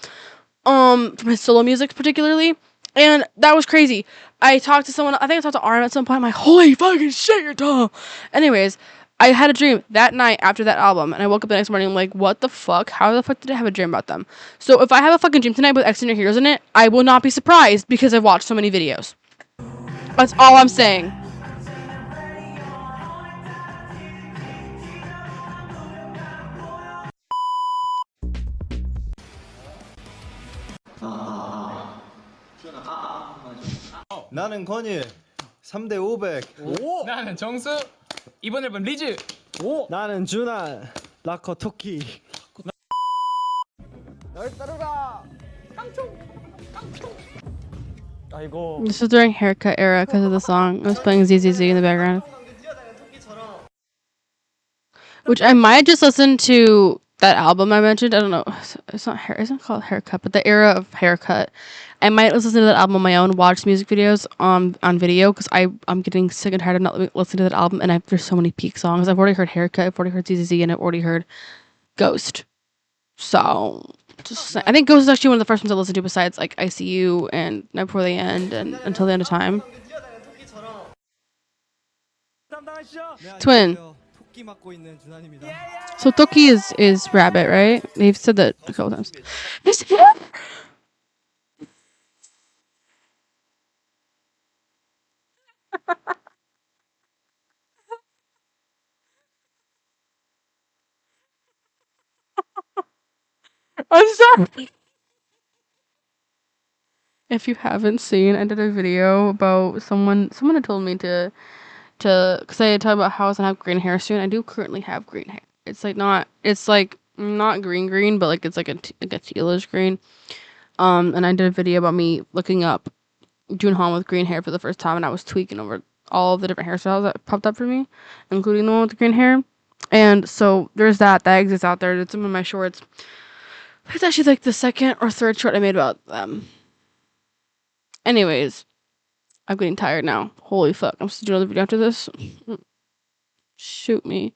From his solo music particularly. And that was crazy. I talked to someone, I think I talked to Arm at some point. I'm like, holy fucking shit, you're dumb. Anyways, I had a dream that night after that album, and I woke up the next morning. I'm like, what the fuck? How the fuck did I have a dream about them? So if I have a fucking dream tonight with Xdinary Heroes in it, I will not be surprised because I've watched so many videos. That's all I'm saying. 나는 건일 3대 500. 오. 나는 정수. 이번 앨범 리즈. 오. 나는 준한. 라커 토끼. 널 따르라. 아이고. This was during haircut era because of the song. I was playing ZZZ in the background. Which I might just listen to that album I mentioned. I don't know. It's not hair. It's not called Haircut, but the era of Haircut. I might listen to that album on my own. Watch music videos on video because I'm getting sick and tired of not listening to that album. And there's so many peak songs. I've already heard Haircut. I've already heard ZZZ, and I've already heard Ghost. So I think Ghost is actually one of the first ones I listened to besides like ICU and Night Before the End and Until the End of Time. Twin. So Toki is rabbit, right? They've said that a couple times. I'm sorry. If you haven't seen, I did a video about someone had told me to because I had talked about how I was gonna have green hair soon. I do currently have green hair. It's like not green, but like it's like a tealish green. And I did a video about me looking up Jun Han with green hair for the first time, and I was tweaking over all of the different hairstyles that popped up for me, including the one with the green hair. And so there's that exists out there. It's some of my shorts. It's actually like the second or third short I made about them. Anyways, I'm getting tired now. Holy fuck. I'm supposed to do another video after this. Shoot me.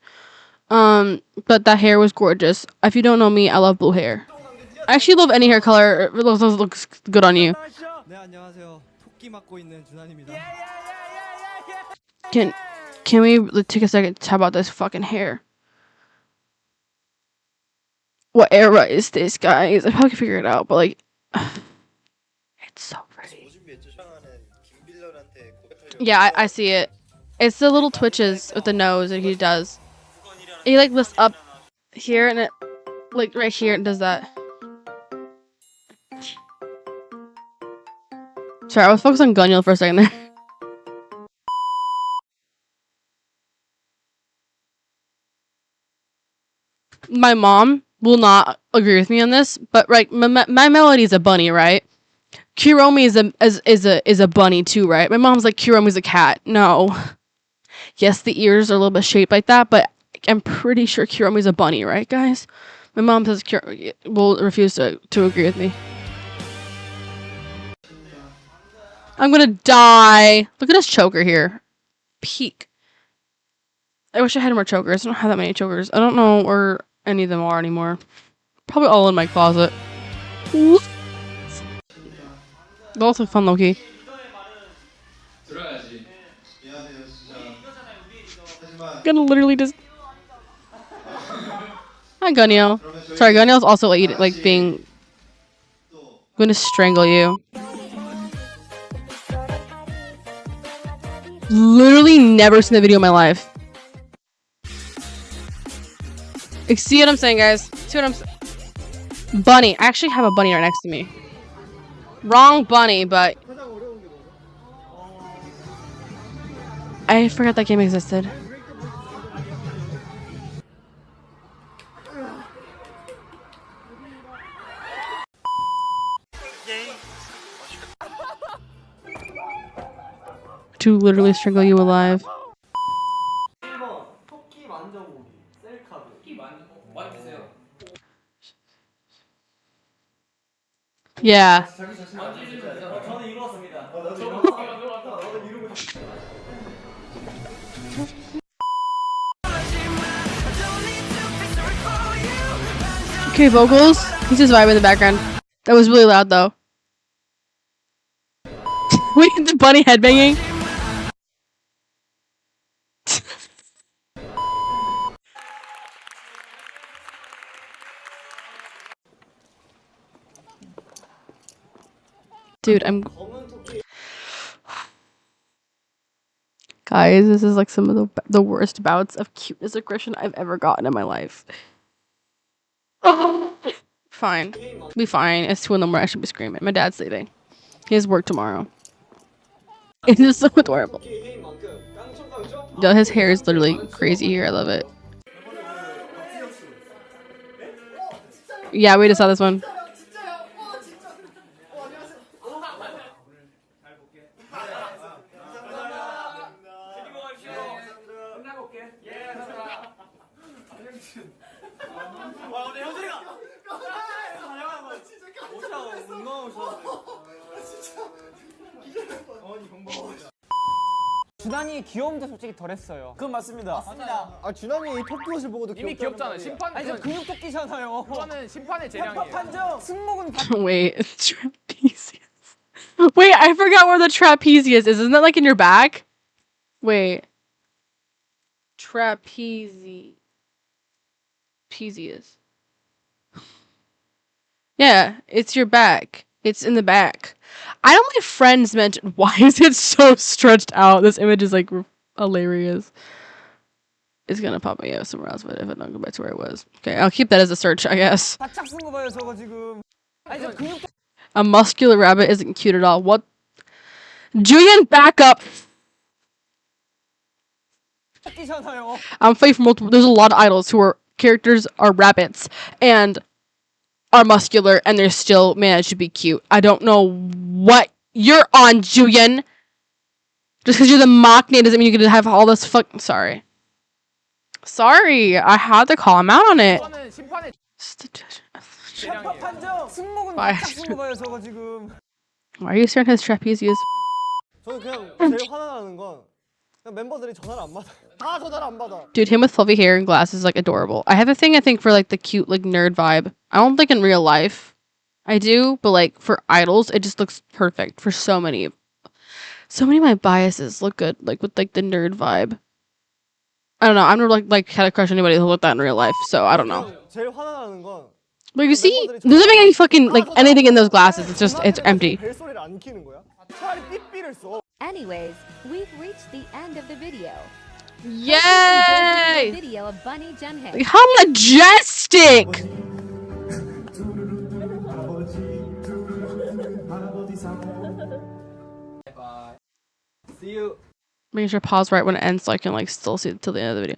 But that hair was gorgeous. If you don't know me, I love blue hair. I actually love any hair color. It looks good on you. Can we take a second to talk about this fucking hair? What era is this, guys? I probably can figure it out, but like, it's so pretty. Yeah, I see it. It's the little twitches with the nose that he does. He like lifts up here and it, like right here, it does that. Sorry, I was focused on Gunyul for a second there. My mom will not agree with me on this, but like my Melody is a bunny, right? Kuromi is a bunny too, right? My mom's like Kuromi's a cat. No. Yes, the ears are a little bit shaped like that, but I'm pretty sure Kuromi's a bunny, right, guys? My mom says will refuse to agree with me. I'm gonna die. Look at this choker here. Peak. I wish I had more chokers. I don't have that many chokers. I don't know where any of them are anymore. Probably all in my closet. Those look fun, low-key. I'm gonna literally just... Hi, Gunyul. Sorry, Gunyul's also like being... I'm gonna strangle you. Literally never seen the video in my life. Like, see what I'm saying, guys? See what I'm saying? Bunny. I actually have a bunny right next to me. Wrong bunny, but... I forgot that game existed. To literally strangle you alive. Yeah. Okay, vocals. He's just vibing in the background. That was really loud though. Wait, the bunny headbanging. Dude, guys, this is like some of the worst bouts of cuteness aggression I've ever gotten in my life. Fine. Be fine. It's 2 a.m. I should be screaming. My dad's leaving. He has work tomorrow. It is so adorable. Yo, his hair is literally crazy here. I love it. Yeah, we just saw this one. 준환이 귀여움도 솔직히 덜했어요. 그건 맞습니다. 맞습니다. 아 준환이 이 토끼 옷을 보고도 이미 귀엽잖아. 심판. 아니 저 근육토끼잖아요. 그거는 심판의 재량이에요. 판정. 승모근 Wait, it's trapezius. Wait, I forgot where the trapezius is. Isn't that like in your back? Wait. Trapezius. Yeah, it's your back. It's in the back. I know my friends mentioned, why is it so stretched out? This image is like hilarious. It's gonna pop me up somewhere else, but if I don't go back to where it was. Okay, I'll keep that as a search, I guess. 바짝 쓴 거 봐요 저거 지금. 아니 저 근육 A muscular rabbit isn't cute at all. What? Julian, back up! 토끼잖아요. I'm fighting for multiple. There's a lot of idols who are characters are rabbits and are muscular, and they're still managed to be cute. I don't know what you're on, Julian. Just because you're the mock name doesn't mean you get to have all this fuck. Sorry, I had to call him out on it. 그거는 심판의 재량이에요. 판정. 승모근 Why? 바짝 쓴 거 봐요 저거 지금. Why are you staring at his trapezius? 저는 그냥 제일 화나는 건 그냥 멤버들이 전화를 안 받아. 다 전화를 안 받아. Dude, him with fluffy hair and glasses is like adorable. I have a thing I think for like the cute like nerd vibe. I don't think in real life I do, but like for idols it just looks perfect for so many of my biases look good like with like the nerd vibe. I don't know. I've never like had a crush on anybody who looked that in real life, so I don't know. 제일 화나는 건 But you see, there's not any fucking like anything in those glasses. It's just it's empty. 벨소리를 안 키는 거야? 차라리 삐삐를 써. Anyways, we've reached the end of the video. Yay! Video of Bunny Junhan. Like, how majestic! See you. Making sure pause right when it ends so I can like still see it till the end of the video.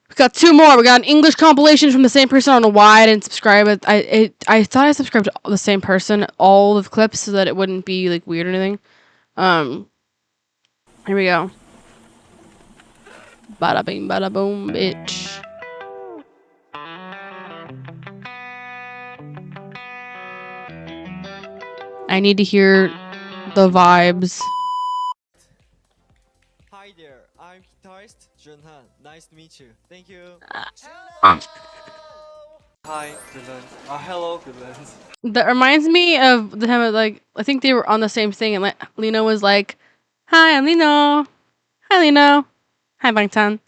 We got 2 more. We got an English compilation from the same person. I don't know why I didn't subscribe. I thought I subscribed to the same person, all of the clips, so that it wouldn't be like weird or anything. Here we go. Bada bing, bada boom, bitch. I need to hear the vibes. Hi there, I'm guitarist Jun Han. Nice to meet you. Thank you. Hi, villain. Hello, villains. That reminds me of the time of, like, I think they were on the same thing, and like Lino was like, "Hi, I'm Lino. Hi, Lino. Hi, Bangtan."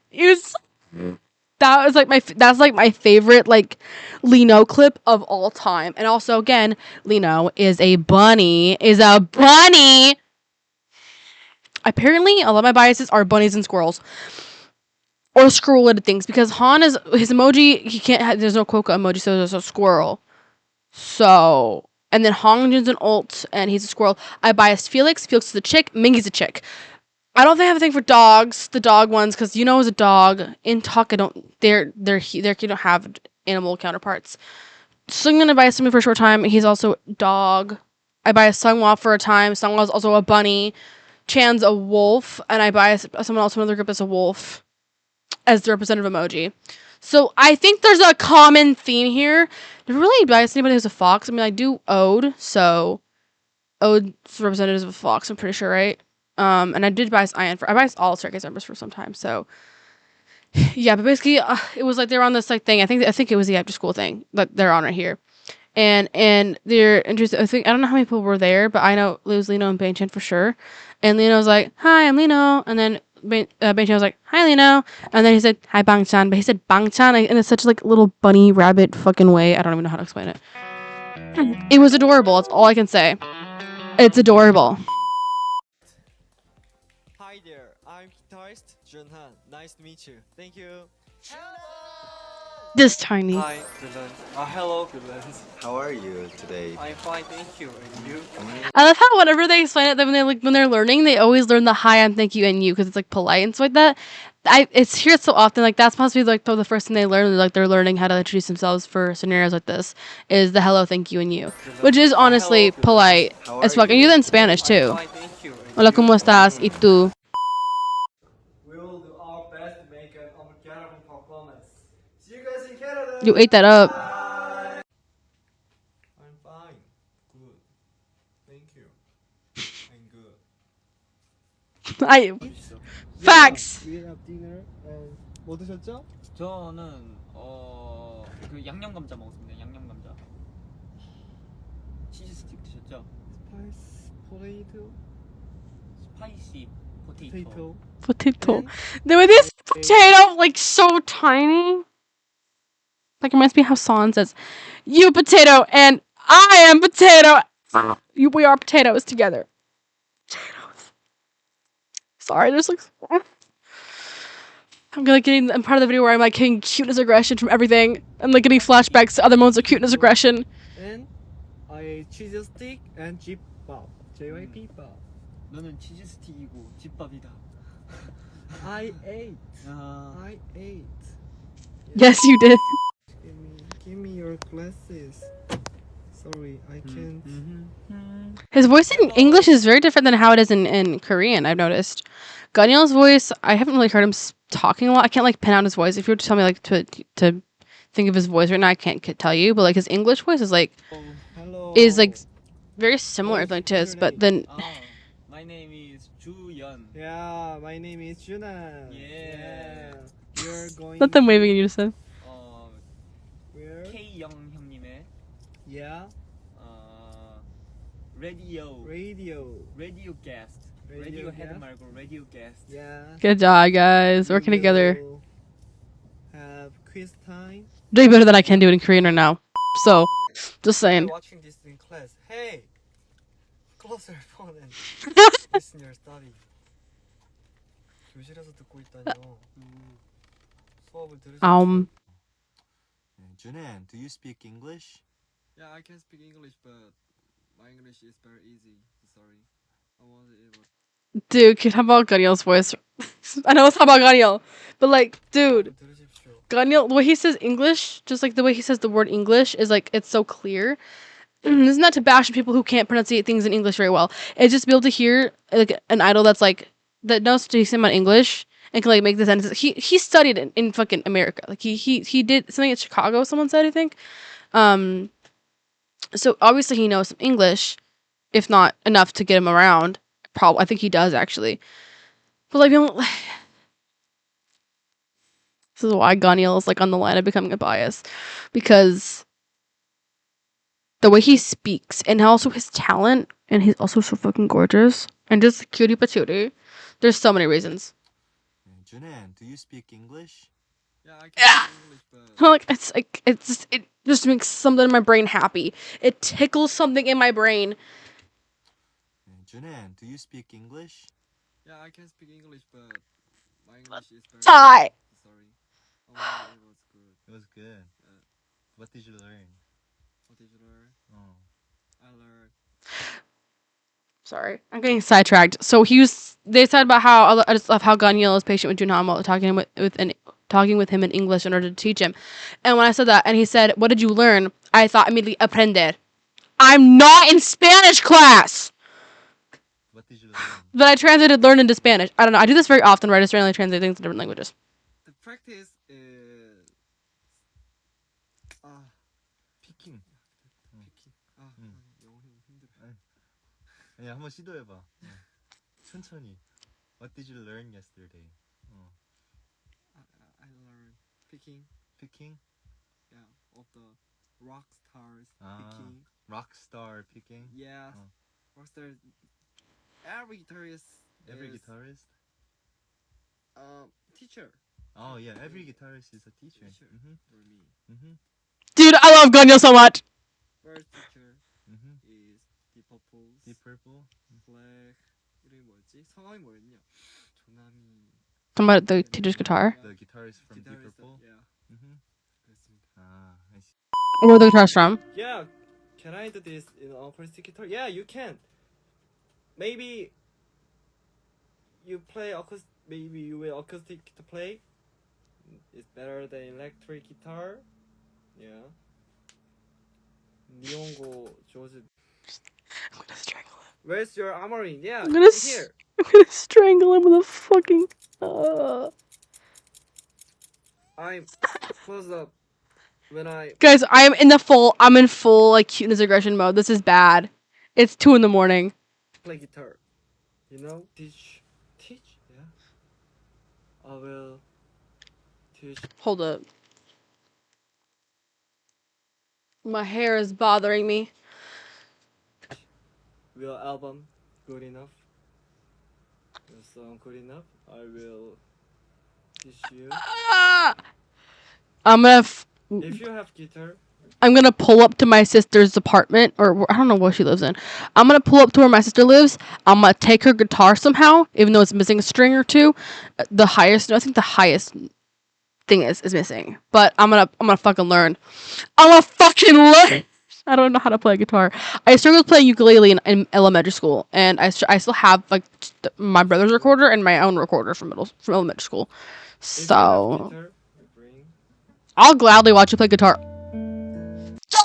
That's like my favorite like Lino clip of all time. And also, again, Lino is a bunny. Apparently, a lot of my biases are bunnies and squirrels. Or squirrel-related things, because Han is his emoji. He can't have. There's no Coca emoji, so there's a squirrel. So, and then Hyeongjun's an ult, and he's a squirrel. I biased Felix. Felix is a chick. Mingy's a chick. I don't think I have a thing for dogs, the dog ones, because you know as a dog in Talk, I don't. They don't have animal counterparts. So I'm gonna bias him for a short time. He's also dog. I biased Sungwa for a time. Sungwa is also a bunny. Chan's a wolf, and I biased someone else from another group as a wolf. As the representative emoji. So I think there's a common theme here. Never really biased anybody who's a fox. I mean, I do Ode, so Ode's representative of a fox, I'm pretty sure, right? And I did bias I biased all Staircase members for some time, so yeah, but basically it was like they were on this like thing. I think it was the after school thing that they're on right here. And they're interested. I don't know how many people were there, but I know it was Lino and Bang Chan for sure. And Lino was like, "Hi, I'm Lino," and then Bang Chan was like, "Hi, Lino," and then he said, "Hi, Bang Chan," but he said Bang Chan in such like little bunny rabbit fucking way. I don't even know how to explain it. It was adorable. That's all I can say. It's adorable. Hi there, I'm guitarist Jun Han. Nice to meet you. Thank you. This tiny. Hi, Goodlands. Hello, Goodlands. How are you today? I'm fine, thank you. And you? I love how whenever they explain it, that when they're learning, they always learn the hi, I'm, thank you, and you because it's like polite and stuff like that. It's here so often, like that's possibly like the first thing they learn, like they're learning how to introduce themselves for scenarios like this, is the hello, thank you, and you, which is honestly polite as fuck. And you do that in Spanish too. Hola, ¿cómo estás? ¿Y tú? We will do our best to make an unforgettable performance. See you guys in Canada. You ate that up. I'm fine. Good. Thank you. I'm good. Facts. We have dinner and 뭐 드셨죠? 저는 그 양념 감자 먹었습니다. 양념 감자. 치즈 스틱 드셨죠? 스파이시 포테이토. Potato. The way this potato like so tiny. Like reminds me how San says, "You potato and I am potato. We are potatoes together." Potatoes. Sorry, there's like. I'm getting part of the video where I'm like getting cuteness aggression from everything. I'm like getting flashbacks to other moments of cuteness aggression. And I ate cheese stick and 집밥. JYP 밥. 너는 치즈 스틱이고 집밥이다. I ate. I ate. Yes, you did. Give me your glasses. Sorry, I can't. His voice in English is very different than how it is in Korean, I've noticed. Ganyeol's voice, I haven't really heard him talking a lot. I can't like pin out his voice. If you were to tell me like to think of his voice right now, I can't tell you. But like his English voice is like very similar like to his. But then My name is Ju-yeon. Yeah, my name is Junan. Yeah. You're going. let them waving in unison. Where? K-영 형님의 Yeah. Radio guest. Radio head 말고 radio guest. Yeah. Good job, guys. Working together. Have quiz time. Doing better than I can do it in Korean right now. So, just saying. Watching this in class. Hey, close your phone and listen your study. 교실에서 듣고 있다뇨. 수업을 들으시죠. Junan, do you speak English? Yeah, I can speak English, but my English is very easy. Sorry. I wasn't able. Dude, how about Ganyeol's voice? I know it's how about Ganyeel, but like, dude, Ganyeel, the way he says English, just like the way he says the word English is like, it's so clear. It's not to bash people who can't pronounce things in English very well. It's just to be able to hear like an idol that's like, that knows to decent amount of English and can like make the sentences. He studied in fucking America. Like he did something in Chicago, someone said, I think. So obviously he knows some English, if not enough to get him around. I think he does actually. But like, this is why Ganyeol is like on the line of becoming a bias, because the way he speaks and also his talent, and he's also so fucking gorgeous and just cutie patootie. There's so many reasons. Junan, do you speak English? Yeah, I can speak English, but It just makes something in my brain happy. It tickles something in my brain. Junan, do you speak English? yeah, I can speak English, but my English is very. Sigh. Sorry. Oh, it was good. It was good. What did you learn? What did you learn? Oh. I learned. Sorry, I'm getting sidetracked. So they said about how I just love how Ganyeol is patient with Junhan while talking with him in English in order to teach him. And when I said that, and he said, "What did you learn?" I thought immediately, "Aprender." I'm not in Spanish class. What did you learn? But I translated "learn" into Spanish. I don't know. I do this very often, where I just randomly translate things to different languages. The practice is 피킹. 영어 힘들어. 아니야, 한번 시도해봐. 천천히. What did you learn yesterday? I learned picking. Picking? Yeah, of the rock stars picking. Rockstar picking? Yeah, rock stars. Every guitarist. Teacher. Oh yeah, every guitarist is a teacher. For me. Dude, I love Ganyeol so much. First teacher is Deep Purple. Deep Purple. Black. 이름이 뭐였지? 성함이 뭐였냐? 조남이. Talking about the teacher's guitar. The guitarist from Deep Guitarist, Purple. yeah. Mm-hmm. 그렇습니다. Ah, I see. Where the guitar's from? Yeah, can I do this in acoustic guitar? Yeah, you can. Maybe you play acoustic. Maybe you will acoustic guitar play. It's better than electric guitar. Yeah. 니온고 조즈. I'm gonna strangle him. Where's your armory? Yeah, I'm gonna here. I'm gonna strangle him with a fucking. I'm close up when I Guys, I'm in full like cuteness aggression mode. This is bad. It's 2 a.m. play guitar. You know, teach. Yeah. I will teach. Hold up. My hair is bothering me. Will album good enough? Your song good enough? I will teach you. I'm gonna. If you have guitar, I'm gonna pull up to my sister's apartment, or I don't know where she lives in. I'm gonna pull up to where my sister lives. I'm gonna take her guitar somehow, even though it's missing a string or two. The highest, I think the highest thing is missing. But I'm gonna fucking learn. I'm gonna fucking learn. I don't know how to play guitar. I struggled playing ukulele in elementary school, and I still have like my brother's recorder and my own recorder from elementary school. So guitar, bring. I'll gladly watch you play guitar.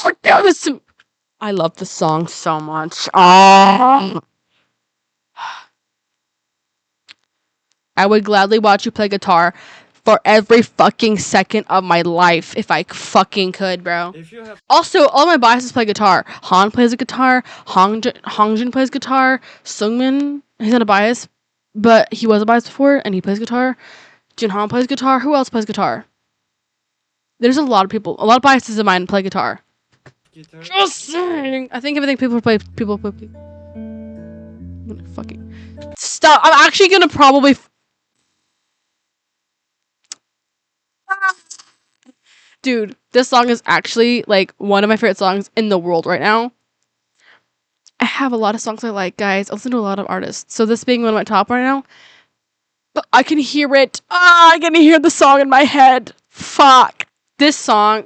Oh, damn, I love this song so much. I would gladly watch you play guitar for every fucking second of my life if I fucking could, bro. If you have Also, all my biases play guitar. Han plays a guitar. Hyeongjun plays guitar. Sungmin, he's not a bias, but he was a bias before, and he plays guitar. Jun Han plays guitar. Who else plays guitar? There's a lot of people. A lot of biases of mine play guitar. guitar, Just saying. I think everything people play. I'm gonna fucking stop. I'm actually gonna probably. Dude, this song is actually like one of my favorite songs in the world right now. I have a lot of songs I like, guys. I listen to a lot of artists. So this being one of my top right now, but I can hear it. I can hear the song in my head. Fuck. This song.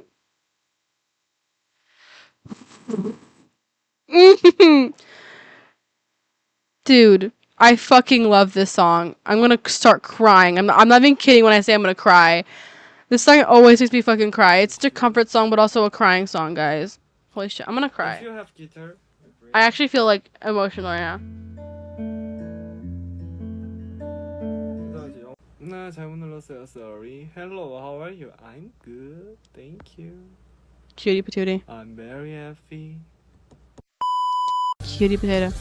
Dude, I fucking love this song. I'm gonna start crying. I'm not even kidding when I say I'm gonna cry. This song always makes me fucking cry. It's just a comfort song, but also a crying song, guys. Holy shit, I'm gonna if cry. you have guitar, bring. I actually feel like emotional right now. 나 잘못 눌렀어요. Sorry. Hello, how are you? I'm good. Thank you. Cutie patootie. I'm very happy. Cutie potato.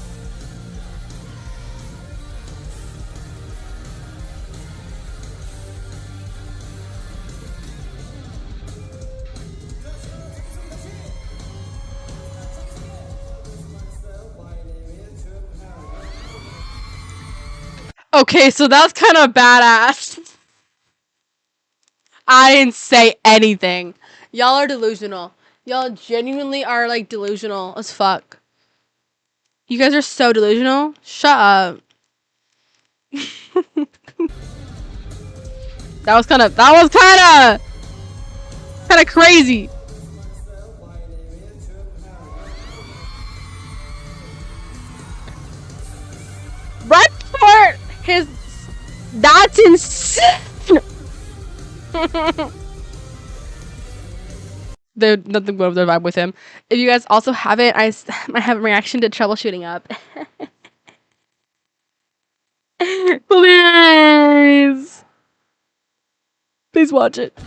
Okay, so that's kind of badass. I didn't say anything. Y'all are delusional. Y'all genuinely are like delusional as fuck. You guys are so delusional. Shut up. That was kind of crazy. Redport, that's insane. There's nothing but their vibe with him. If you guys also haven't, I have a reaction to Troubleshooting Up. Please watch it.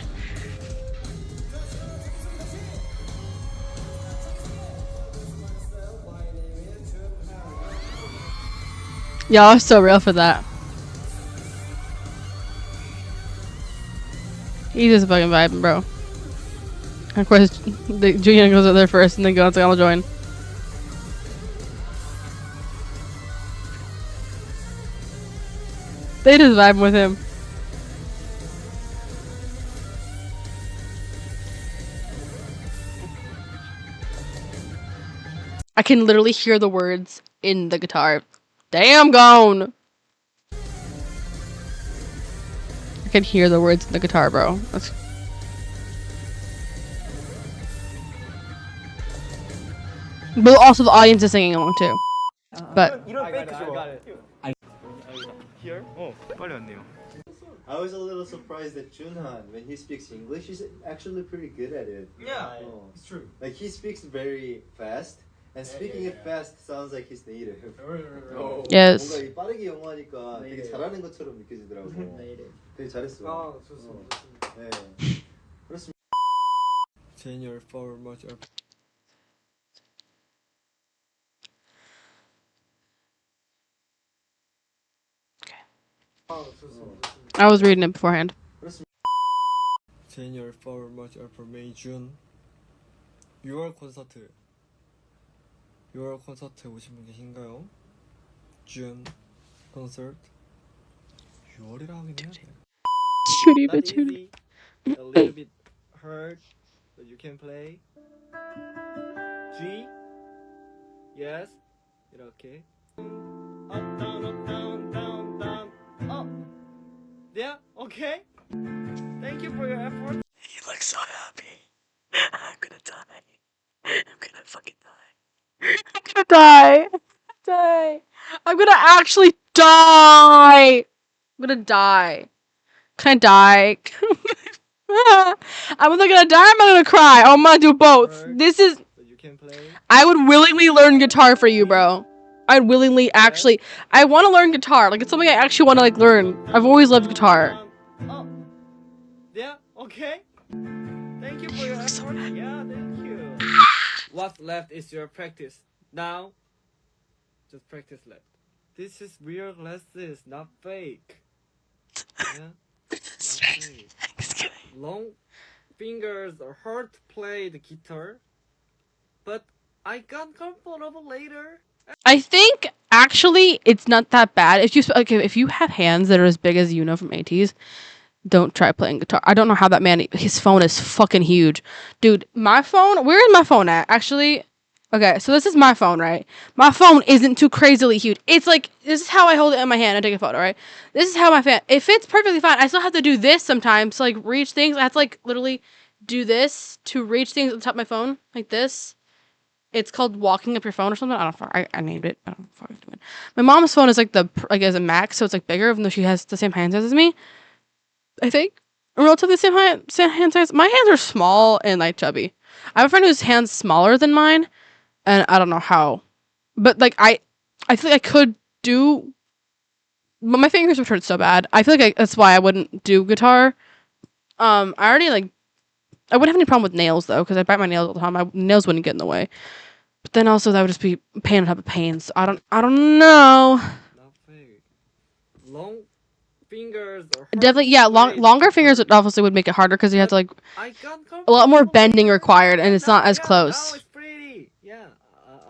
Y'all are so real for that. He's just fucking vibing, bro. And of course, Julian goes up there first and then goes to I'll join. They just vibing with him. I can literally hear the words in the guitar. Damn gone. I can hear the words in the guitar, bro. That's... But also the audience is singing along too. But 이런 페이크 좋아. Here? 빨리 왔네요. I was a little surprised that Junhan, when he speaks English, he's actually pretty good at it. Yeah, it's true. Like he speaks very fast, and speaking it fast sounds like he's native. yes. 뭔가 이 빠르게 영어하니까 되게 잘하는 것처럼 느껴지더라고. 되게 잘했어. 좋습니다. 네. 그렇습니다. Senior for much of I was reading it beforehand. Senior for much of May June 6월 콘서트 6월 콘서트 오신 분 계신가요? June 콘서트 6월이라 하긴 해야 돼. Cutie Not patootie. easy, a little bit hard, but you can play. G, yes, 이렇게. Up, down, up, down, down, down, up. Yeah, okay. Thank you for your effort. He looks so happy. I'm gonna die. I'm gonna fucking die. I'm gonna die. Die. I'm gonna actually die. I'm gonna die. Can I die? I'm either gonna die or I'm gonna cry. I'm gonna do both. This is... But you can play. I would willingly learn guitar for you, bro. I'd willingly actually... I want to learn guitar. Like, it's something I actually want to, like, learn. I've always loved guitar. Up. Yeah, okay. Thank you for your effort. Yeah, thank you. What's left is your practice. Now, just practice left. This is real glasses, not fake. Yeah? Not fake. Long fingers hurt to play the guitar, but I got comfortable later. I think, actually, it's not that bad. If you have hands that are as big as Yuno from ATEEZ, don't try playing guitar. I don't know how that man... His phone is fucking huge. Dude, my phone... Where is my phone at? Actually... Okay, so this is my phone, right? My phone isn't too crazily huge. It's like... This is how I hold it in my hand and take a photo, right? This is how my fan... It fits perfectly fine. I still have to do this sometimes to, like, reach things. I have to, like, literally do this to reach things at the top of my phone. Like this. It's called walking up your phone or something. I don't know. I named it. I don't know what I'm. My mom's phone is, like, as a max, so it's, like, bigger, even though she has the same hand size as me. I think. Relatively same hand size. My hands are small and, like, chubby. I have a friend whose hand's smaller than mine, and I don't know how. But, like, I feel like I could do... But my fingers would hurt so bad. I feel like that's why I wouldn't do guitar. I already, like... I wouldn't have any problem with nails, though, because I bite my nails all the time. My nails wouldn't get in the way. But then also, that would just be pain on top of pain, so I don't know. Not fake. Long fingers hurt. Definitely, yeah, longer fingers obviously would make it harder, because you have to, like... I got A lot more bending required, and it's not as close. Now it's pretty. Yeah.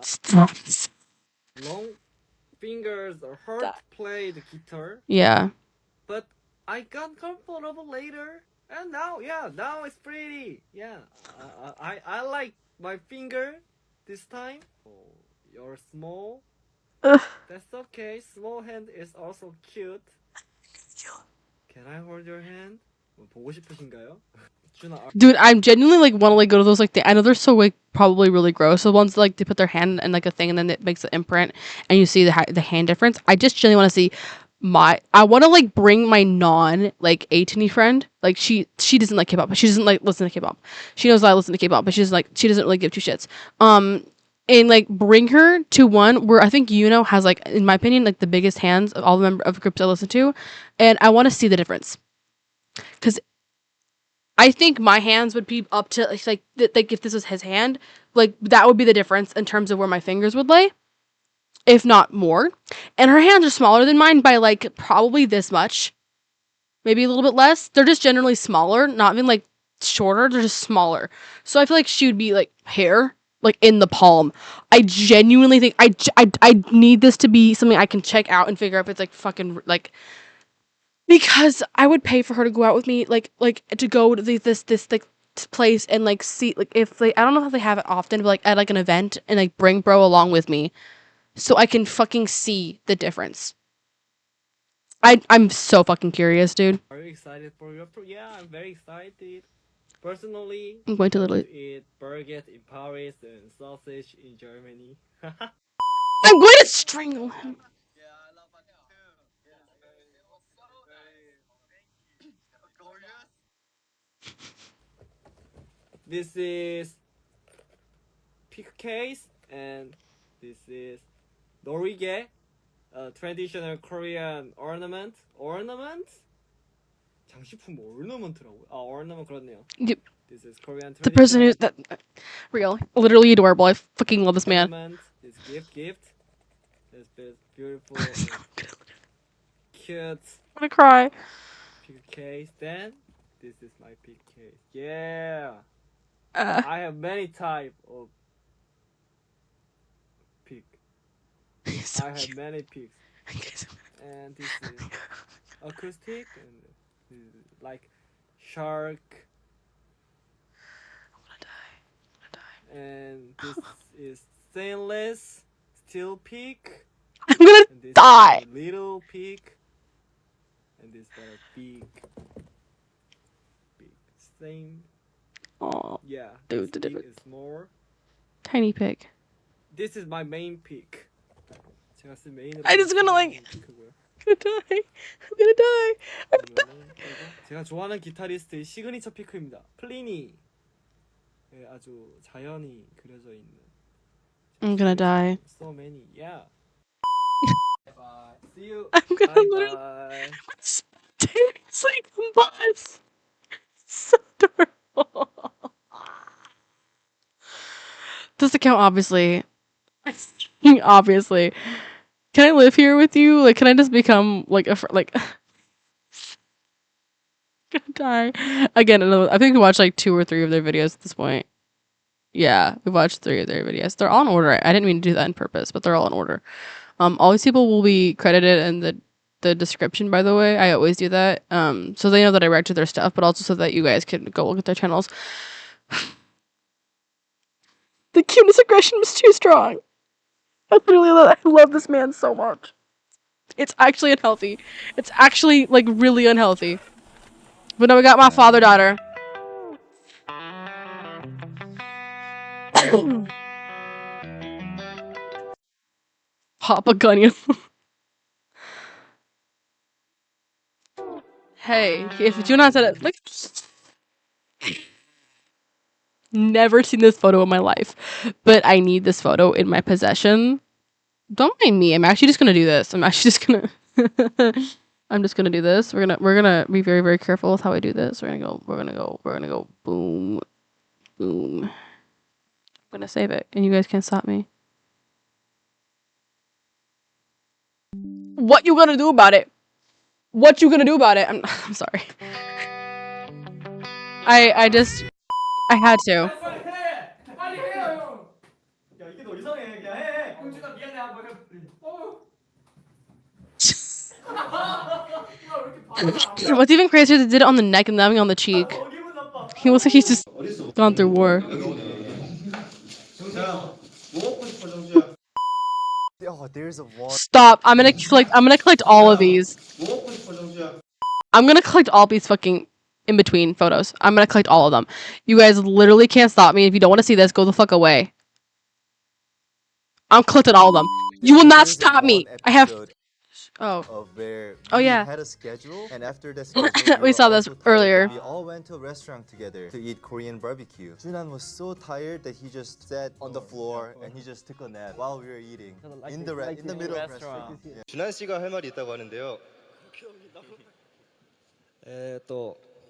Stop. Long fingers hurt to play the guitar, Yeah. but I got comfortable later. And now, yeah, now it's pretty. Yeah, I like my finger this time. Oh, you're small. That's okay. Small hand is also cute. Can I hold your hand? 보고 싶으신가요? Dude, I'm genuinely, like, want to, like, go to those, like, I know they're so, like, probably really gross. The ones, like, they put their hand in, like, a thing and then it makes an imprint and you see the hand difference. I just genuinely want to see I want to, like, bring my like, ATEEZ friend. Like, she doesn't like K-pop, but she doesn't, like, listen to K-pop. She knows I listen to K-pop, but she doesn't really give two shits. And, like, bring her to one where I think Yuno has, like, in my opinion, like, the biggest hands of all the of groups I listen to. And I want to see the difference. Because I think my hands would be up to, like, if this was his hand, like, that would be the difference in terms of where my fingers would lay. If not more. And her hands are smaller than mine by, like, probably this much. Maybe a little bit less. They're just generally smaller, not even, like, shorter. They're just smaller. So I feel like she would be, like, hair, like, in the palm. I genuinely think I need this to be something I can check out and figure out if it's, like, fucking, like... Because I would pay for her to go out with me, like to go to this like, place and like see like if they I don't know if they have it often, but like at like an event and like bring bro along with me so I can fucking see the difference. I'm so fucking curious, dude. Are you excited for your Yeah, I'm very excited. Personally, I'm going to I want literally. to eat baguette in Paris and sausage in Germany. I'm going to strangle him. This is pick case and this is norige, a traditional Korean ornament. 장식품 ornament라고요? 아, ornament 그렇네요. Yep. This is Korean The person who's traditional that real, literally adorable. I fucking love this man. ornament. This gift. This beautiful, cute. I'm gonna cry. Pick case. Then this is my pick case. Yeah. Uh. I have many type of pick. So I have cute. many picks. And this is acoustic and this is like shark. I'm gonna die. And this is stainless steel pick. I'm gonna And this die. is a little pick. And this is a big same. Oh, Yeah. dude, This the pick difference. is more. Tiny pig. This is my main pick. 제가 쓴 메인으로. I just gonna like. I'm gonna die. I'm gonna die. I'm gonna die. 제가 좋아하는 기타리스트의 시그니처 피크입니다. 플리니. 예, 아주 자연이 그려져 있는. I'm gonna die. So many, yeah. Bye. See you. I'm gonna literally. Bye. Seriously, combust. So adorable. This account, obviously. Obviously. Can I live here with you? Like, can I just become like a like? Gonna die again. I think we watched like 2 or 3 of their videos at this point. Yeah, we watched 3 of their videos. They're all in order. I didn't mean to do that on purpose, but they're all in order. All these people will be credited in the description, by the way. I always do that. So they know that I react to their stuff, but also so that you guys can go look at their channels. The cuteness aggression was too strong. I love this man so much. It's actually unhealthy. It's actually like really unhealthy. But now we got my father-daughter. Papa Gunny. Hey, if Junan said it, like, never seen this photo in my life, but I need this photo in my possession. Don't mind me. I'm actually just gonna do this. I'm actually just gonna. I'm just gonna do this. We're gonna be very, very careful with how I do this. We're gonna go. Boom, boom. I'm gonna save it, and you guys can't stop me. What you gonna do about it? What you gonna do about it? I'm sorry. I had to. 빨리 해요, 형. 야, 이게 너 이상해. 그냥 해. 형준아 미안해 한번 해. What's even crazier, they did it on the neck and then on the cheek. He looks like he's just gone through war. Oh, there's a one. Stop! I'm gonna collect all of these. I'm gonna collect all these fucking in between photos. I'm gonna collect all of them. You guys literally can't stop me. If you don't want to see this, go the fuck away. I'm collecting all of them. You will not stop me. I have. Of where Oh, we yeah. had a schedule, and after the schedule, We saw this also tired, earlier. We all went to a restaurant together to eat Korean barbecue. Junan was so tired that he just sat on the floor and he just took a nap while we were eating in the middle of the restaurant. Yeah. 준한 씨가 할 말이 있다고 하는데요.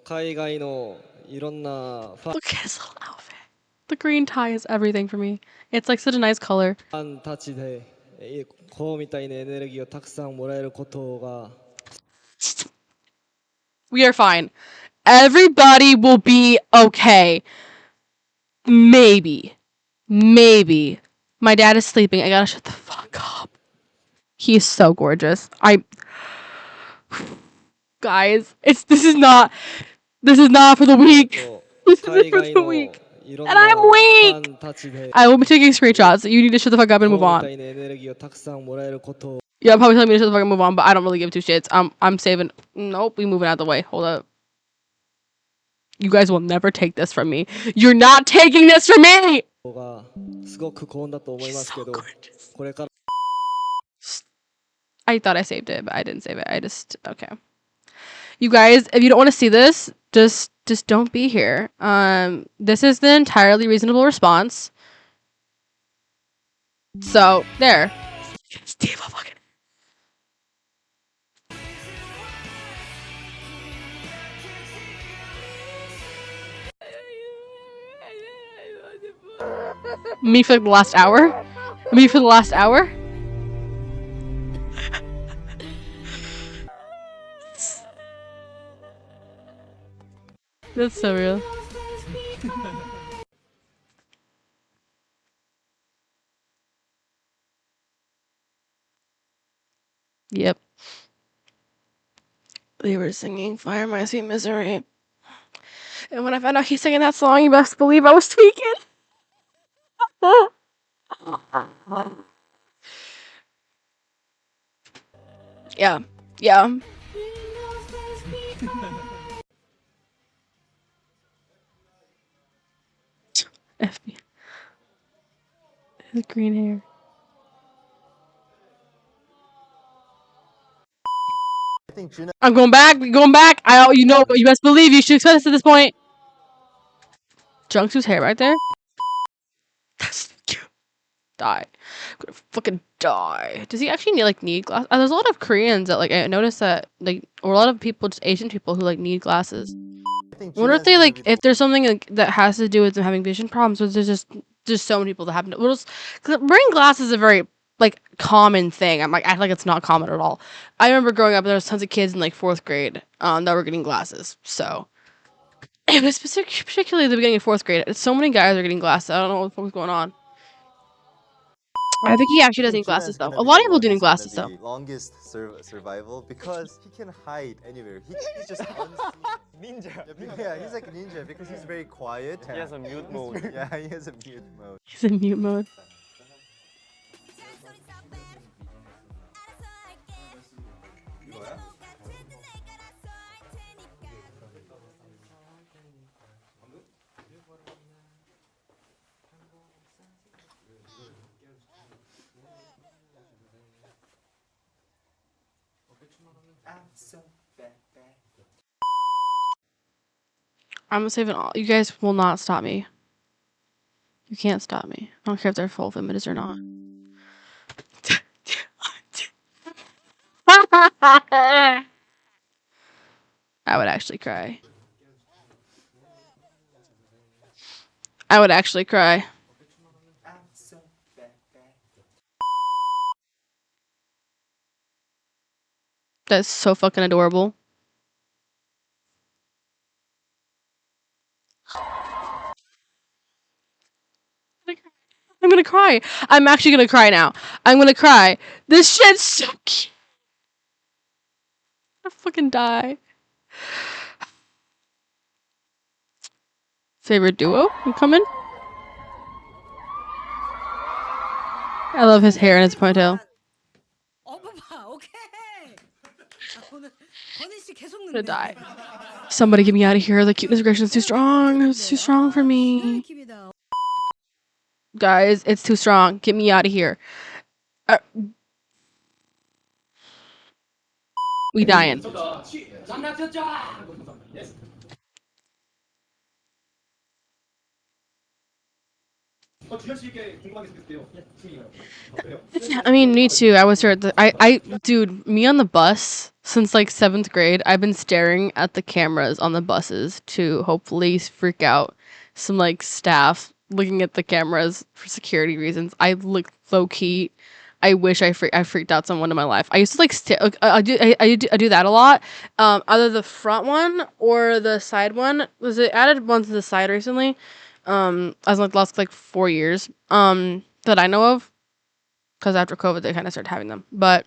海外のいろんな Look at his little outfit. The green tie is everything for me. It's like such a nice color. ファンたちでこうみたいなエネルギーをたくさんもらえることが We are fine. Everybody will be okay. Maybe. My dad is sleeping. I gotta shut the fuck up. He's so gorgeous. Guys, this is not for the weak. for the week. And I'm weak! I will be taking screenshots. You need to shut the fuck up and move on. Yeah, probably telling me to shut the fuck up and move on, but I don't really give two shits. I'm saving. Nope, we moving out of the way. Hold up. You guys will never take this from me. You're not taking this from me! I thought I saved it, but I didn't save it. I just okay. You guys, if you don't want to see this, just don't be here. This is the entirely reasonable response. So there. Steve, fucking. Me for the last hour? Me for the last hour? That's so real. Yep. They were singing Fire My Sweet Misery. And when I found out he's singing that song, you best believe I was tweaking. Yeah. Yeah. FB. His green hair. I'm going back. We're going back. You know, you best believe you should expect us at this point. Jungsu's hair right there. That's cute. Die. I'm gonna fucking die. Does he actually need glasses? There's a lot of Koreans that I noticed that or a lot of people, just Asian people who need glasses. I wonder if they if there's something that has to do with them having vision problems, or there's just so many people that have wearing glasses is a very common thing. I act like it's not common at all. I remember growing up, there was tons of kids in 4th grade that were getting glasses. So it was particularly at the beginning of 4th grade. So many guys are getting glasses. I don't know what the fuck was going on. I think he actually does need glasses though. A lot of people do need glasses though. Longest survival because he can hide anywhere. He's just unseen. Ninja. Yeah, he's like a ninja because he's very quiet. He has a mute mode. Yeah, he has a mute mode. He's in mute mode. I'm saving all. You guys will not stop me. You can't stop me. I don't care if they're full of images or not. I would actually cry. I would actually cry. That's so fucking adorable. I'm gonna cry. I'm actually gonna cry now. I'm gonna cry. This shit's so cute. I fucking die. Favorite duo? You coming? I love his hair and his ponytail. I'm gonna die. Somebody get me out of here. The cuteness regression is too strong. It's too strong for me. Guys, it's too strong. Get me out of here. We dying. I mean, me too. I was here at the dude, me on the bus since 7th grade. I've been staring at the cameras on the buses to hopefully freak out some staff looking at the cameras for security reasons. I look low key. I wish I freaked out someone in my life. I used to I do that a lot. Either the front one or the side one. Was it added one to the side recently? As the last 4 years. That I know of. Because after COVID, they kind of started having them. But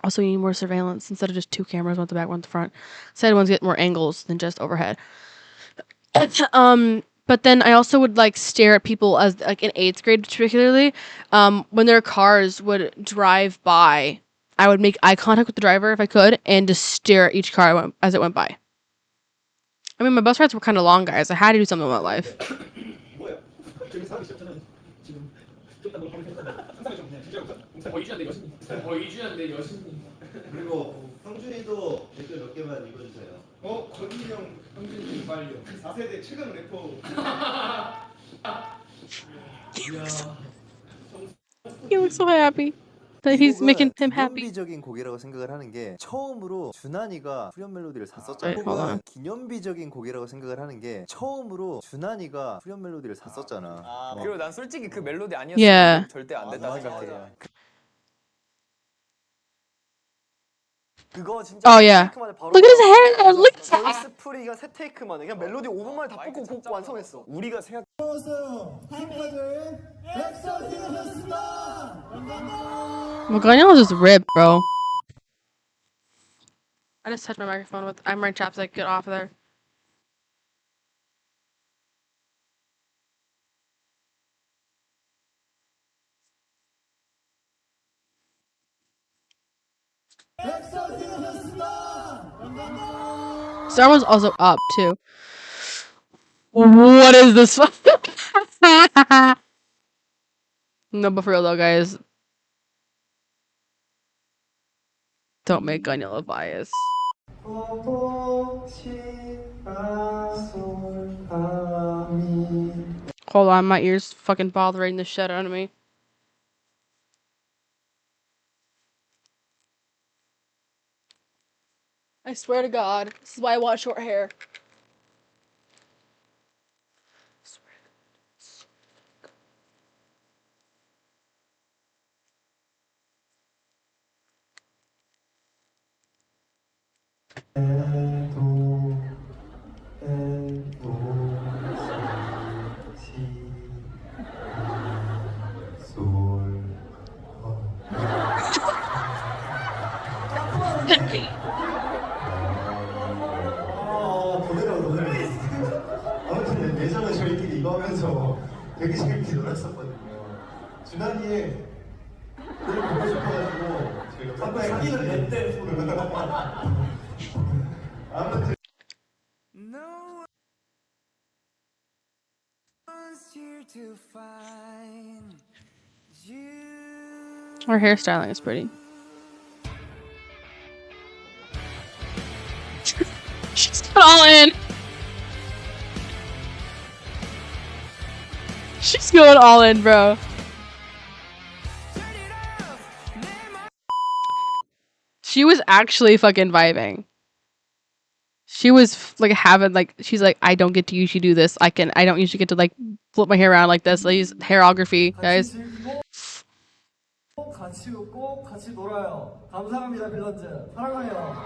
also, you need more surveillance instead of just 2 cameras, one at the back, one at the front. Side ones get more angles than just overhead. But then I also would like stare at people as like in 8th grade particularly, when their cars would drive by. I would make eye contact with the driver if I could, and just stare at each car as it went by. I mean, my bus rides were kind of long, guys. I had to do something with my life. 그리고 형준이도 댓글 몇 개만 읽어주세요. 권인형, 형준이 빨리요. 4세대 최강 래퍼. He looks so happy that he's making him happy. 기념비적인 곡이라고 생각을 하는 게 처음으로 준환이가 후렴 멜로디를 샀었잖아. Wait, hold on. 기념비적인 곡이라고 생각을 하는 게 처음으로 준환이가 후렴 멜로디를 샀었잖아. 그리고 난 솔직히 그 멜로디 아니었으면 Yeah. 절대 안 됐다 생각해. 그거 진짜 Oh yeah. Look at his hair. Look at that. 보이스 프리가 세 테이크 만에 그냥 멜로디 5분 만에 다 뽑고 곡 완성했어. 우리가 생각. Magano is just ripped, bro. I just touched my microphone with. I'm wearing chapstick. Get off of there. Star was also up too. What is this? No, but for real though, guys, don't make Ganyala bias. Hold on, my ears fucking bothering the shit out of me. I swear to God, this is why I want short hair. 아무튼 예전에 저희끼리 이거 하면서 되게 재밌게 놀았었거든요. 준환이의 노래 보고 싶어가지고 저희가 한번 사귀는 냈대. 아무튼 Her hairstyling is pretty. She's going all in. She's going all in, bro. She was actually fucking vibing. She was like having like she's like I don't get to usually do this. I don't usually get to like flip my hair around like this. Like use hairography, guys. 같이 웃고 같이 놀아요. 감사합니다, 빌런즈. 사랑해요.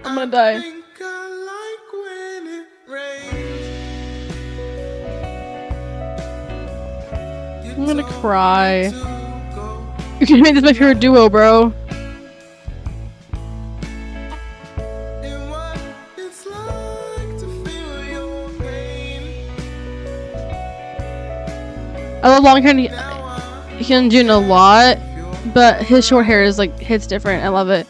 I'm gonna die. I'm gonna cry. You can make this my favorite duo, bro. I love long hair Hyeongjun a lot, but his short hair is like hits different. I love it.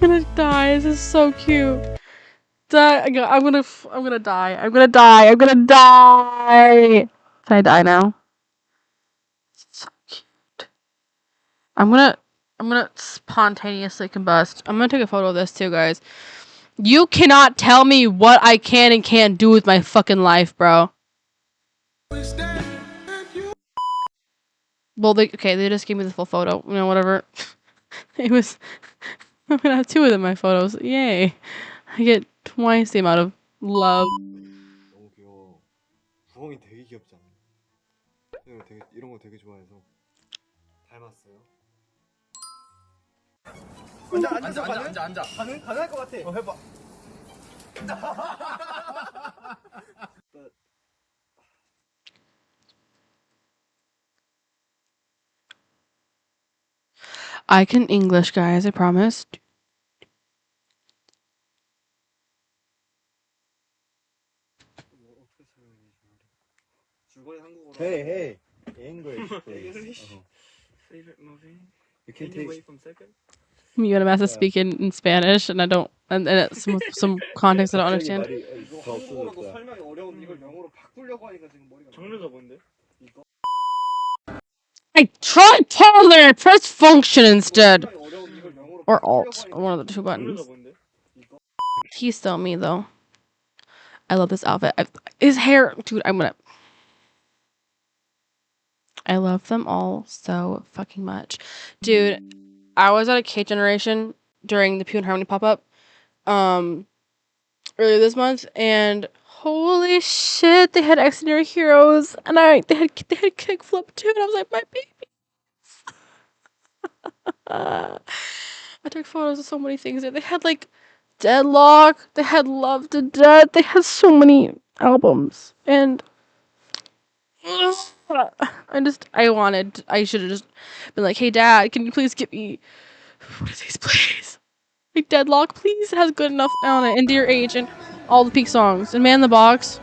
I'm gonna die. This is so cute. I'm gonna die. I'm gonna die. I'm gonna die. Can I die now? So cute. I'm gonna spontaneously combust. I'm gonna take a photo of this too, guys. You cannot tell me what I can and can't do with my fucking life, bro. Well, they just gave me the full photo. You know, whatever. It was. I'm gonna have 2 of them in my photos. Yay! I get twice the amount of love. 너무 귀여워. 부엉이 되게 귀엽지 않아? 되게 이런 거 되게 좋아해서 닮았어요. 앉아. 가능할 것 같아. 해봐. I can English, guys, I promise. Hey, English, please. Favorite movie? You can Any way take. from second? You gotta master speak in Spanish, and I don't, and it's some context I don't understand. 한국어라도 설명이 어려운데 이걸 영어로 바꾸려고 하니까 지금 머리가. 장르가 뭔데? I tried telling her press function instead, or alt, one of the two buttons. He's still me though. I love this outfit. His hair, dude. I love them all so fucking much, dude. I was at a K Generation during the Pure and Harmony pop up, earlier this month, and holy shit, they had Xdinary Heroes, and they had kickflip too, and I was like, my baby. I took photos of so many things. They had like Deadlock, they had Love to Death, they had so many albums, and I should have just been like, hey dad, can you please get me one of these, please? Like Deadlock, please. It has good enough on it, and Dear Age, and all the peak songs, and Man in the Box.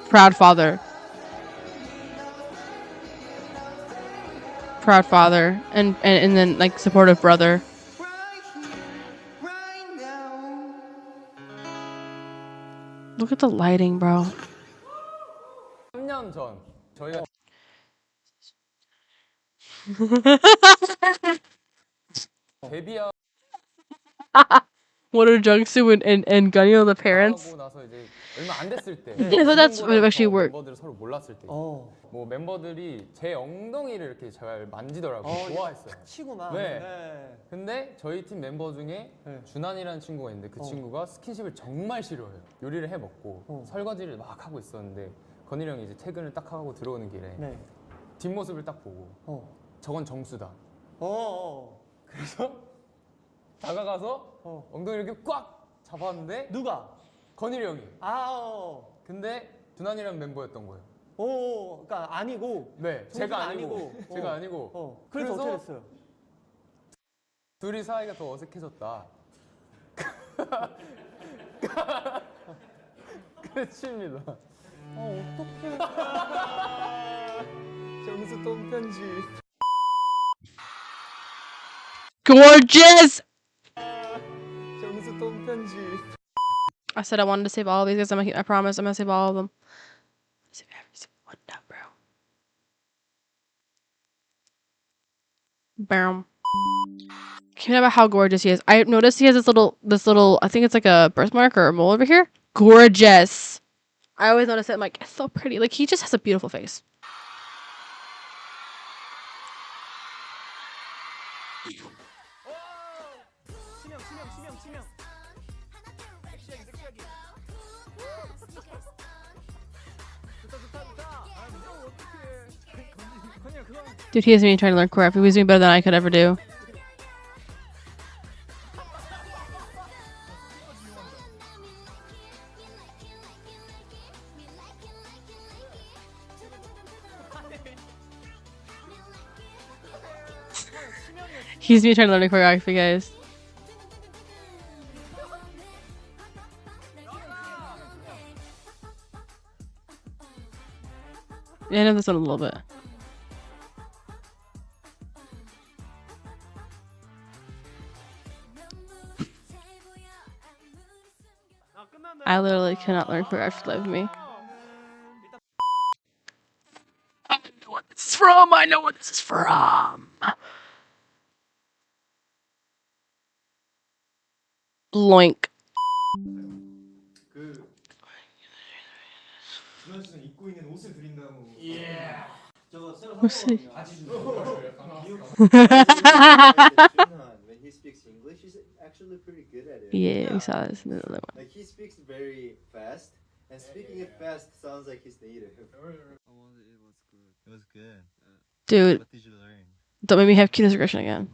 Proud father, and then like supportive brother. Look at the lighting, bro. 3년 전 저희가 데뷔하고 What are Jungsu and Gunyo the parents? 나서 이제 얼마 안 됐을 때. So that's what actually worked. 멤버들을 서로 몰랐을 때. 뭐 멤버들이 제 엉덩이를 이렇게 잘 만지더라고요. 좋아했어요. 치구나. 네. 근데 저희 팀 멤버 중에 준한이라는 친구가 있는데 그 친구가 스킨십을 정말 싫어해요. 요리를 해 먹고 설거지를 막 하고 있었는데 건일이 형이 이제 퇴근을 딱 하고 들어오는 길에 뒷모습을 딱 보고 저건 정수다. 그래서 다가가서 엉덩이를 이렇게 꽉 잡았는데 누가? 건일이 형이. 근데 준한이라는 멤버였던 거예요. 그러니까 아니고. 네, 제가 아니고. 그래서 어떻게 됐어요? 둘이 사이가 더 어색해졌다. 끝입니다. 어떡해. 정수 똥편지. Gorgeous! 정수 똥편지. I said I wanted to save all of these guys. I promise I'm gonna save all of them. Save every single one now, bro. Bam. Can you about how gorgeous he is? I noticed he has this little, I think it's like a birthmark or a mole over here. Gorgeous. I always notice it. I'm like, it's so pretty. Like, he just has a beautiful face. Dude, he has me trying to learn choreography. He was doing better than I could ever do. He's me trying to learn choreography, guys. Yeah, I know this one a little bit. I literally cannot learn choreography to live with me. I know what this is from. I know what this is from. Loink. 그 준환 씨는 입고 있는 옷을 드린다고. 저거 새로 산 거거든요. 바지 When he speaks English, he's actually pretty good at it. Yeah, we saw this in the other one. Like he speaks very fast, and speaking it fast sounds like he's native. It was good. It was good. Dude, What did you learn? don't make me have cuteness regression again.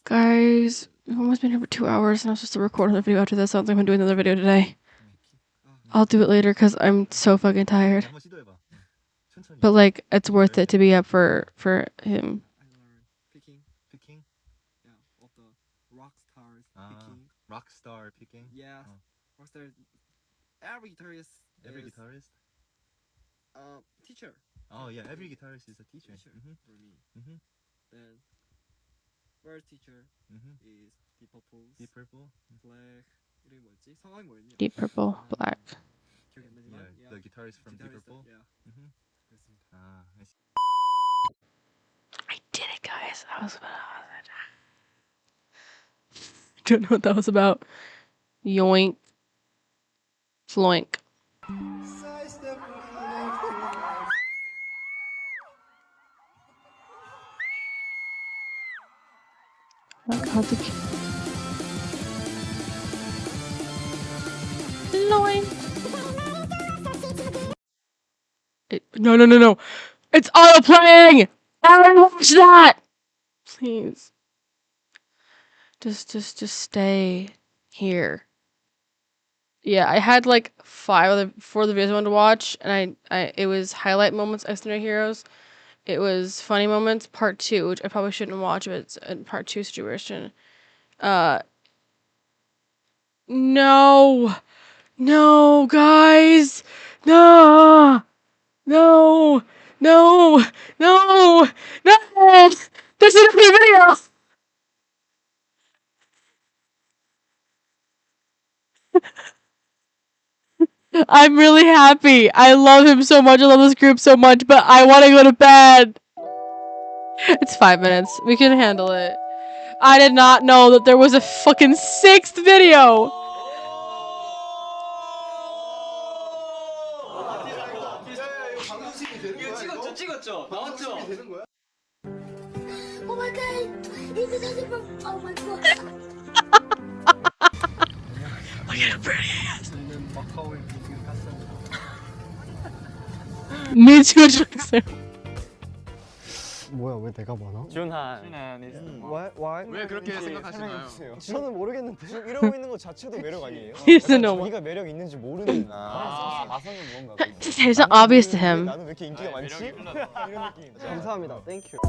Guys, we've almost been here for 2 hours and I'm supposed to record another video after this. I don't think I'm doing another video today. I'll do it later because I'm so fucking tired. 한번 시도해봐. 천천히. But like, it's worth it to be up for him. Picking? Yeah, of the rock stars picking. Rockstar picking? Yeah, rock stars. Every guitarist. Every guitarist? Teacher. Oh yeah, every guitarist is a teacher. For me. Then first teacher is Deep Purple. Deep Purple? Black. 이름이 뭐였지? 성함이 뭐였냐? Deep Purple, Black. 기억이 안 나지만. Yeah, the guitarist from Deep Purple? Yeah. 그렇습니다. I see. I did it, guys. I don't know what that was about. Yoink. Floink. Oh my god, No. It's auto playing. I watch that. Please. Just stay here. Yeah, I had like 4 of the videos I wanted to watch, and it was highlight moments, Xdinary Heroes. It was funny moments, part 2, which I probably shouldn't watch, but it's a part 2 situation. No, guys, no. This is a video. I'm really happy. I love him so much. I love this group so much, but I want to go to bed. It's 5 minutes. We can handle it. I did not know that there was a fucking 6th video. 찍었죠? 나왔죠? Oh my god! Even doesn't from. Oh my god! Look at how pretty he is. Me too. 뭐야 왜 내가 많아? 준한. Why? 왜 그렇게 생각하시나요? 저는 모르겠는데 지금 이러고 있는 것 자체도 매력 아니에요? He's a no one. 자기가 매력 있는지 모르는 마성이 무언가. It's not obvious to him. 나는 왜 이렇게 인기가 많지? 이런 느낌. 감사합니다. Thank you.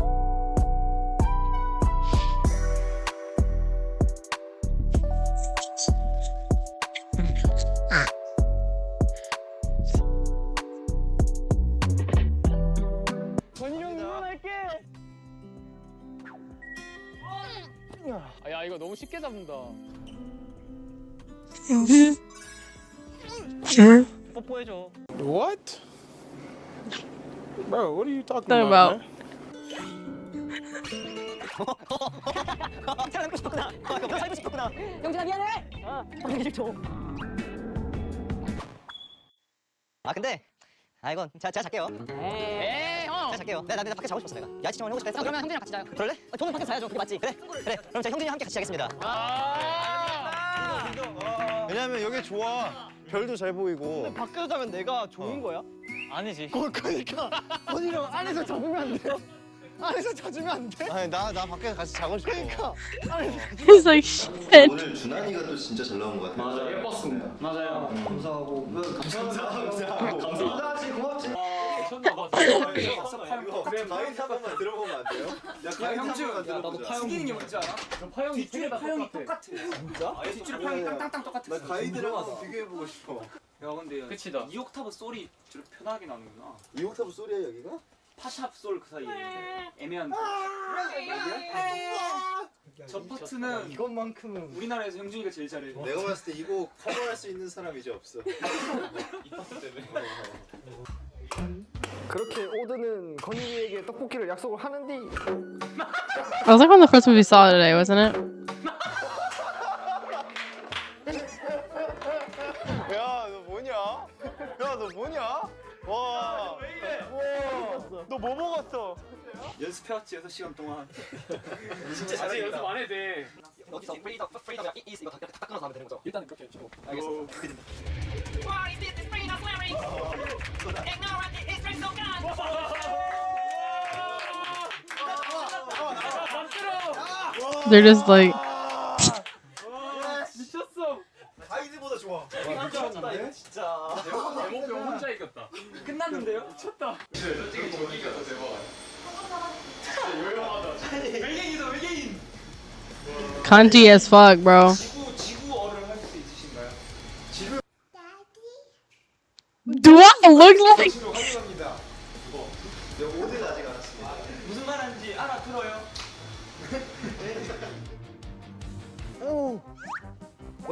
야 이거 너무 쉽게 잡는다. 뽀뽀해줘. What? Bro, what are you talking about? 살고 싶었구나. 살고 싶었구나. 영준아 미안해. 보기 싫죠. 근데 이건 제가 잘게요. 에이 형. 제가 잘게요. 내가 밖에 자고 싶었어 내가. 야채 청원 하고 싶다 했어. 그러면 형준이랑 같이 자요. 그럴래? 저는 밖에 자야죠. 그게 맞지? 그래. 그럼 제가 형준이랑 함께 같이 자겠습니다. 왜냐면 여기 좋아. 별도 잘 보이고. 근데 밖에서 자면 내가 좋은 거야? 아니지. 그러니까 언니랑 안에서 잡으면 안 돼요? 안에서 자주면 안 돼? 아니 나 밖에서 같이 자고 싶어. 그러니까. He's like shit. 오늘 준환이가 또 진짜 잘 나온 것 같아요. 맞아요. 예뻤습니다. 맞아요. 감사하고. 감사하지 고맙지. 가이드 한 번만 들어보면 안 돼요? 야 가이드 한 번만 들어보자. 승기는 게 뭔지 알아? 파형이 파형이 똑같아. 진짜? 뒷줄 파형이 땅땅 똑같아. 나 가이드랑 한번 비교해보고 싶어. 야 근데 끝이다. 2옥타브 소리 저렇게 편하게 나는구나. 2옥타브 소리야 여기가? 파샵 솔 그 사이에 애매한. 저 파트는 이것만큼은 우리나라에서 형준이가 제일 잘해. 내가 봤을 때 이거 커버할 수 있는 사람이 이제 없어. 이 파트 때문에. 그렇게 오드는 건이에게 떡볶이를 약속을 하는데. I was like one of the first movies we saw today, wasn't it? 야, 너 뭐냐? 야, 너 뭐냐? 와. 너 뭐 먹었어? 연습해왔지 6시간 동안. 진짜 자세히 연습 안 해도 돼. 여기서 프리덤 이거 다 끊어서 하면 되는 거죠? 일단은 그렇게 해주고. 알겠어. They're just like 미쳤어. 가이드보다 좋아. 미쳤다 이거 진짜. 대목병 혼자 이겼다. 끝났는데요? 미쳤다. 솔직히 저기가 더 대박. 진짜 요염하다. 외계인이다 외계인. cunty as fuck, bro. 지구어를 할 수 있으신가요? 지루. Do I look like? 지루 확인합니다. 이거. 내 오늘 아직 안 왔습니다. 무슨 말하는지 알아들어요? 오.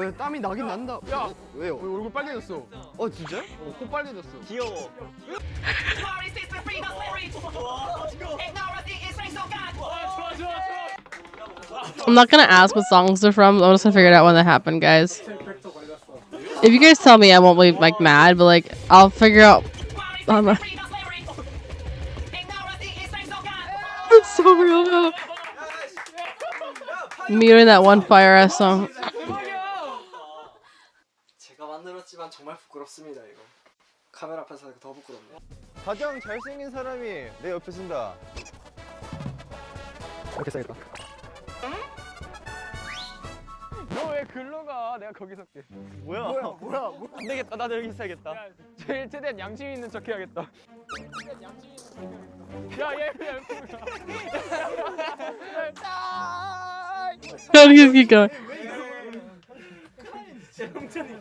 야, 땀이 나긴 난다. 야, 왜요? 얼굴 빨개졌어. 진짜? 코 빨개졌어. 귀여워. I'm not gonna ask what songs they're from. I'm just gonna figure it out when they happen, guys. If you guys tell me, I won't be like mad, but like I'll figure out. It's so real though. Muting that one fire ass song. 제가 만들었지만 정말 부끄럽습니다 이거. 카메라 앞에서 하니까 더 부끄럽네요. 가장 잘생긴 사람이 내 옆에 쓴다. 이렇게 써야겠다. 너 왜 글로 가? 내가 거기 설게. 뭐야? 안 되겠다. 나도 여기 있어야겠다. 제일 최대한 양심 있는 척 해야겠다. 야, 얘. Keep going.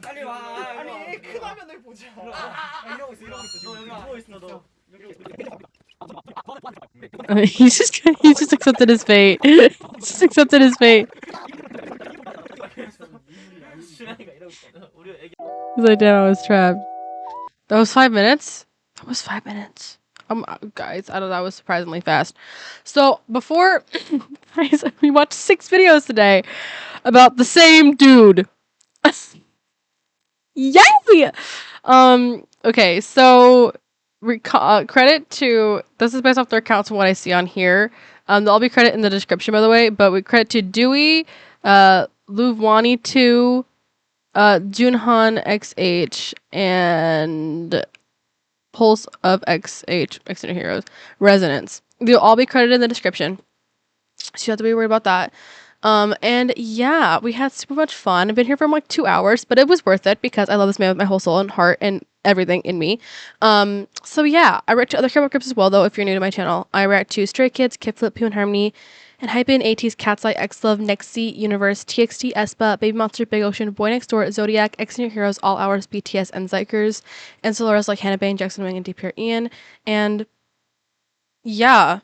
빨리 와. 아니 큰 화면을 보자. 이러고 있어. 너 여기 누워 있어 너. He's just accepted his fate. He's just accepted his fate. He's like, damn, I was trapped. That was 5 minutes? That was 5 minutes. Guys, I don't know, that was surprisingly fast. So, before, guys, we watched 6 videos today about the same dude. Yay! Okay, so, credit to, this is based off their accounts from what I see on here. They'll all be credit in the description, by the way, but we credit to Dewey, Luvwani2, Jun Han XH, and Pulse of Xdinary Heroes, Resonance. They'll all be credited in the description, so you have to be worried about that. And yeah, we had super much fun. I've been here for like 2 hours, but it was worth it because I love this man with my whole soul and heart and everything in me. So yeah, I react to other K-pop groups as well, though. If you're new to my channel, I react to Stray Kids, Kid Flip, Pure Harmony, and Hypen, ATEEZ, Cat's Eye, X Love, Nexy, Universe, TXT, aespa, Baby Monster, Big Ocean, Boy Next Door, Zodiac, Xdinary Heroes, All Hours, BTS, and Zykers, and Solaris like Hannah Bang, Jackson Wang, and Deep Pure Ian. And yeah,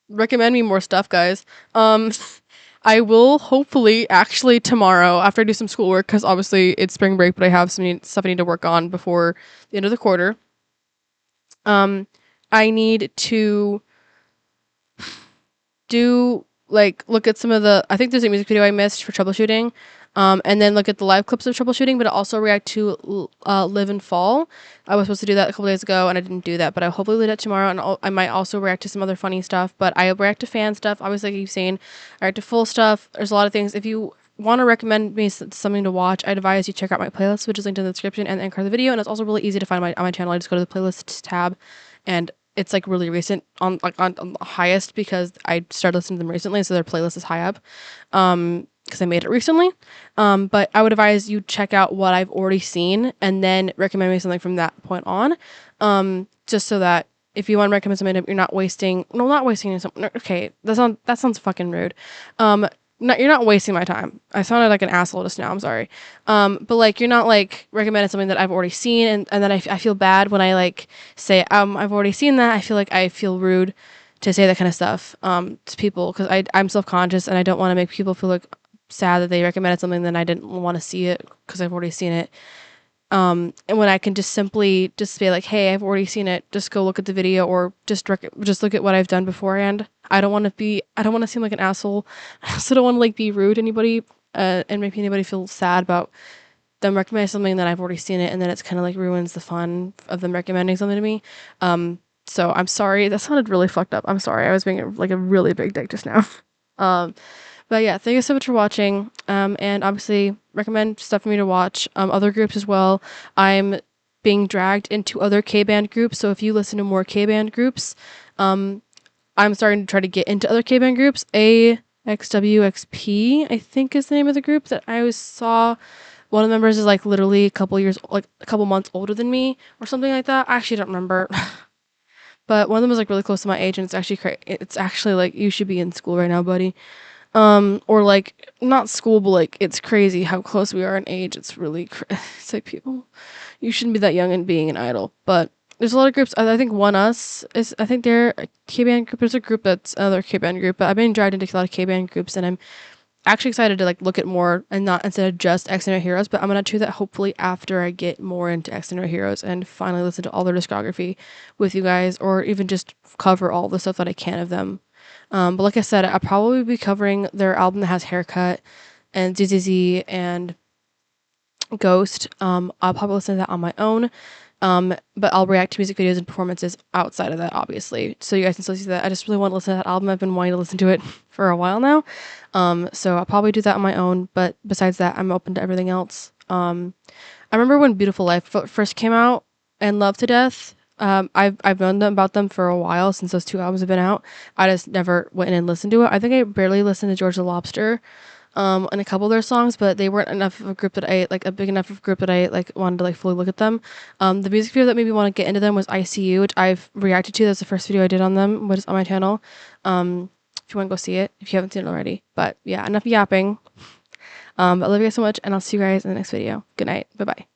recommend me more stuff, guys. I will hopefully actually tomorrow after I do some schoolwork, because obviously it's spring break, but I have some stuff I need to work on before the end of the quarter. I need to do look at some of the, I think there's a music video I missed for troubleshooting, and then look at the live clips of troubleshooting, but also react to Live and Fall. I was supposed to do that a couple days ago and I didn't do that, but I'll hopefully do that tomorrow, and I might also react to some other funny stuff, but I react to fan stuff, obviously, like you've seen. I react to full stuff. There's a lot of things. If you want to recommend me something to watch, I'd advise you check out my playlist, which is linked in the description and the end card of the video, and it's also really easy to find on my channel. I just go to the playlists tab, and it's like really recent on the highest because I started listening to them recently, so their playlist is high up because I made it recently. But I would advise you check out what I've already seen and then recommend me something from that point on, just so that if you want to recommend something, you're not wasting okay, that sounds fucking rude. You're not wasting my time. I sounded like an asshole just now. I'm sorry. But like, you're not like recommending something that I've already seen, and then I feel bad when I like say I've already seen that. I feel rude to say that kind of stuff to people because I'm self-conscious and I don't want to make people feel like sad that they recommended something that I didn't want to see it because I've already seen it. And when I can just simply just be like, hey, I've already seen it, just go look at the video or just look at what I've done beforehand. I don't want to seem like an asshole. I also don't want to like be rude to anybody and make anybody feel sad about them recommending something that I've already seen it, and then it's kind of like ruins the fun of them recommending something to me. So I'm sorry, that sounded really fucked up. I'm sorry, I was being like a really big dick just now. But yeah, thank you so much for watching. And obviously recommend stuff for me to watch. Other groups as well. I'm being dragged into other K-band groups. So if you listen to more K-band groups, I'm starting to try to get into other K-band groups. AXWXP, I think, is the name of the group that I always saw. One of the members is like literally a couple months older than me or something like that. I actually don't remember. But one of them is like really close to my age, and it's actually like, you should be in school right now, buddy. Or like not school, but like it's crazy how close we are in age. It's really it's like, people, you shouldn't be that young and being an idol. But there's a lot of groups. I think One Us is, I think they're a K-band group. There's a group that's another K-band group, but I've been dragged into a lot of K-band groups, and I'm actually excited to like look at more, and not instead of just Xdinary Heroes, but I'm gonna do that hopefully after I get more into Xdinary Heroes and finally listen to all their discography with you guys, or even just cover all the stuff that I can of them. But like I said, I'll probably be covering their album that has Haircut and ZZZ and Ghost. I'll probably listen to that on my own. But I'll react to music videos and performances outside of that, obviously, so you guys can still see that. I just really want to listen to that album. I've been wanting to listen to it for a while now. So I'll probably do that on my own, but besides that, I'm open to everything else. I remember when Beautiful Life first came out and Love to Death. I've known about them for a while, since those two albums have been out. I just never went in and listened to it. I think I barely listened to George the Lobster and a couple of their songs, but they weren't enough of a group that I like, a big enough of a group that I like wanted to like fully look at them. The music video that made me want to get into them was ICU, which I've reacted to. That's the first video I did on them, which is on my channel. If you want to go see it, if you haven't seen it already. But yeah, enough yapping. But I love you guys so much, and I'll see you guys in the next video. Good night. Bye bye.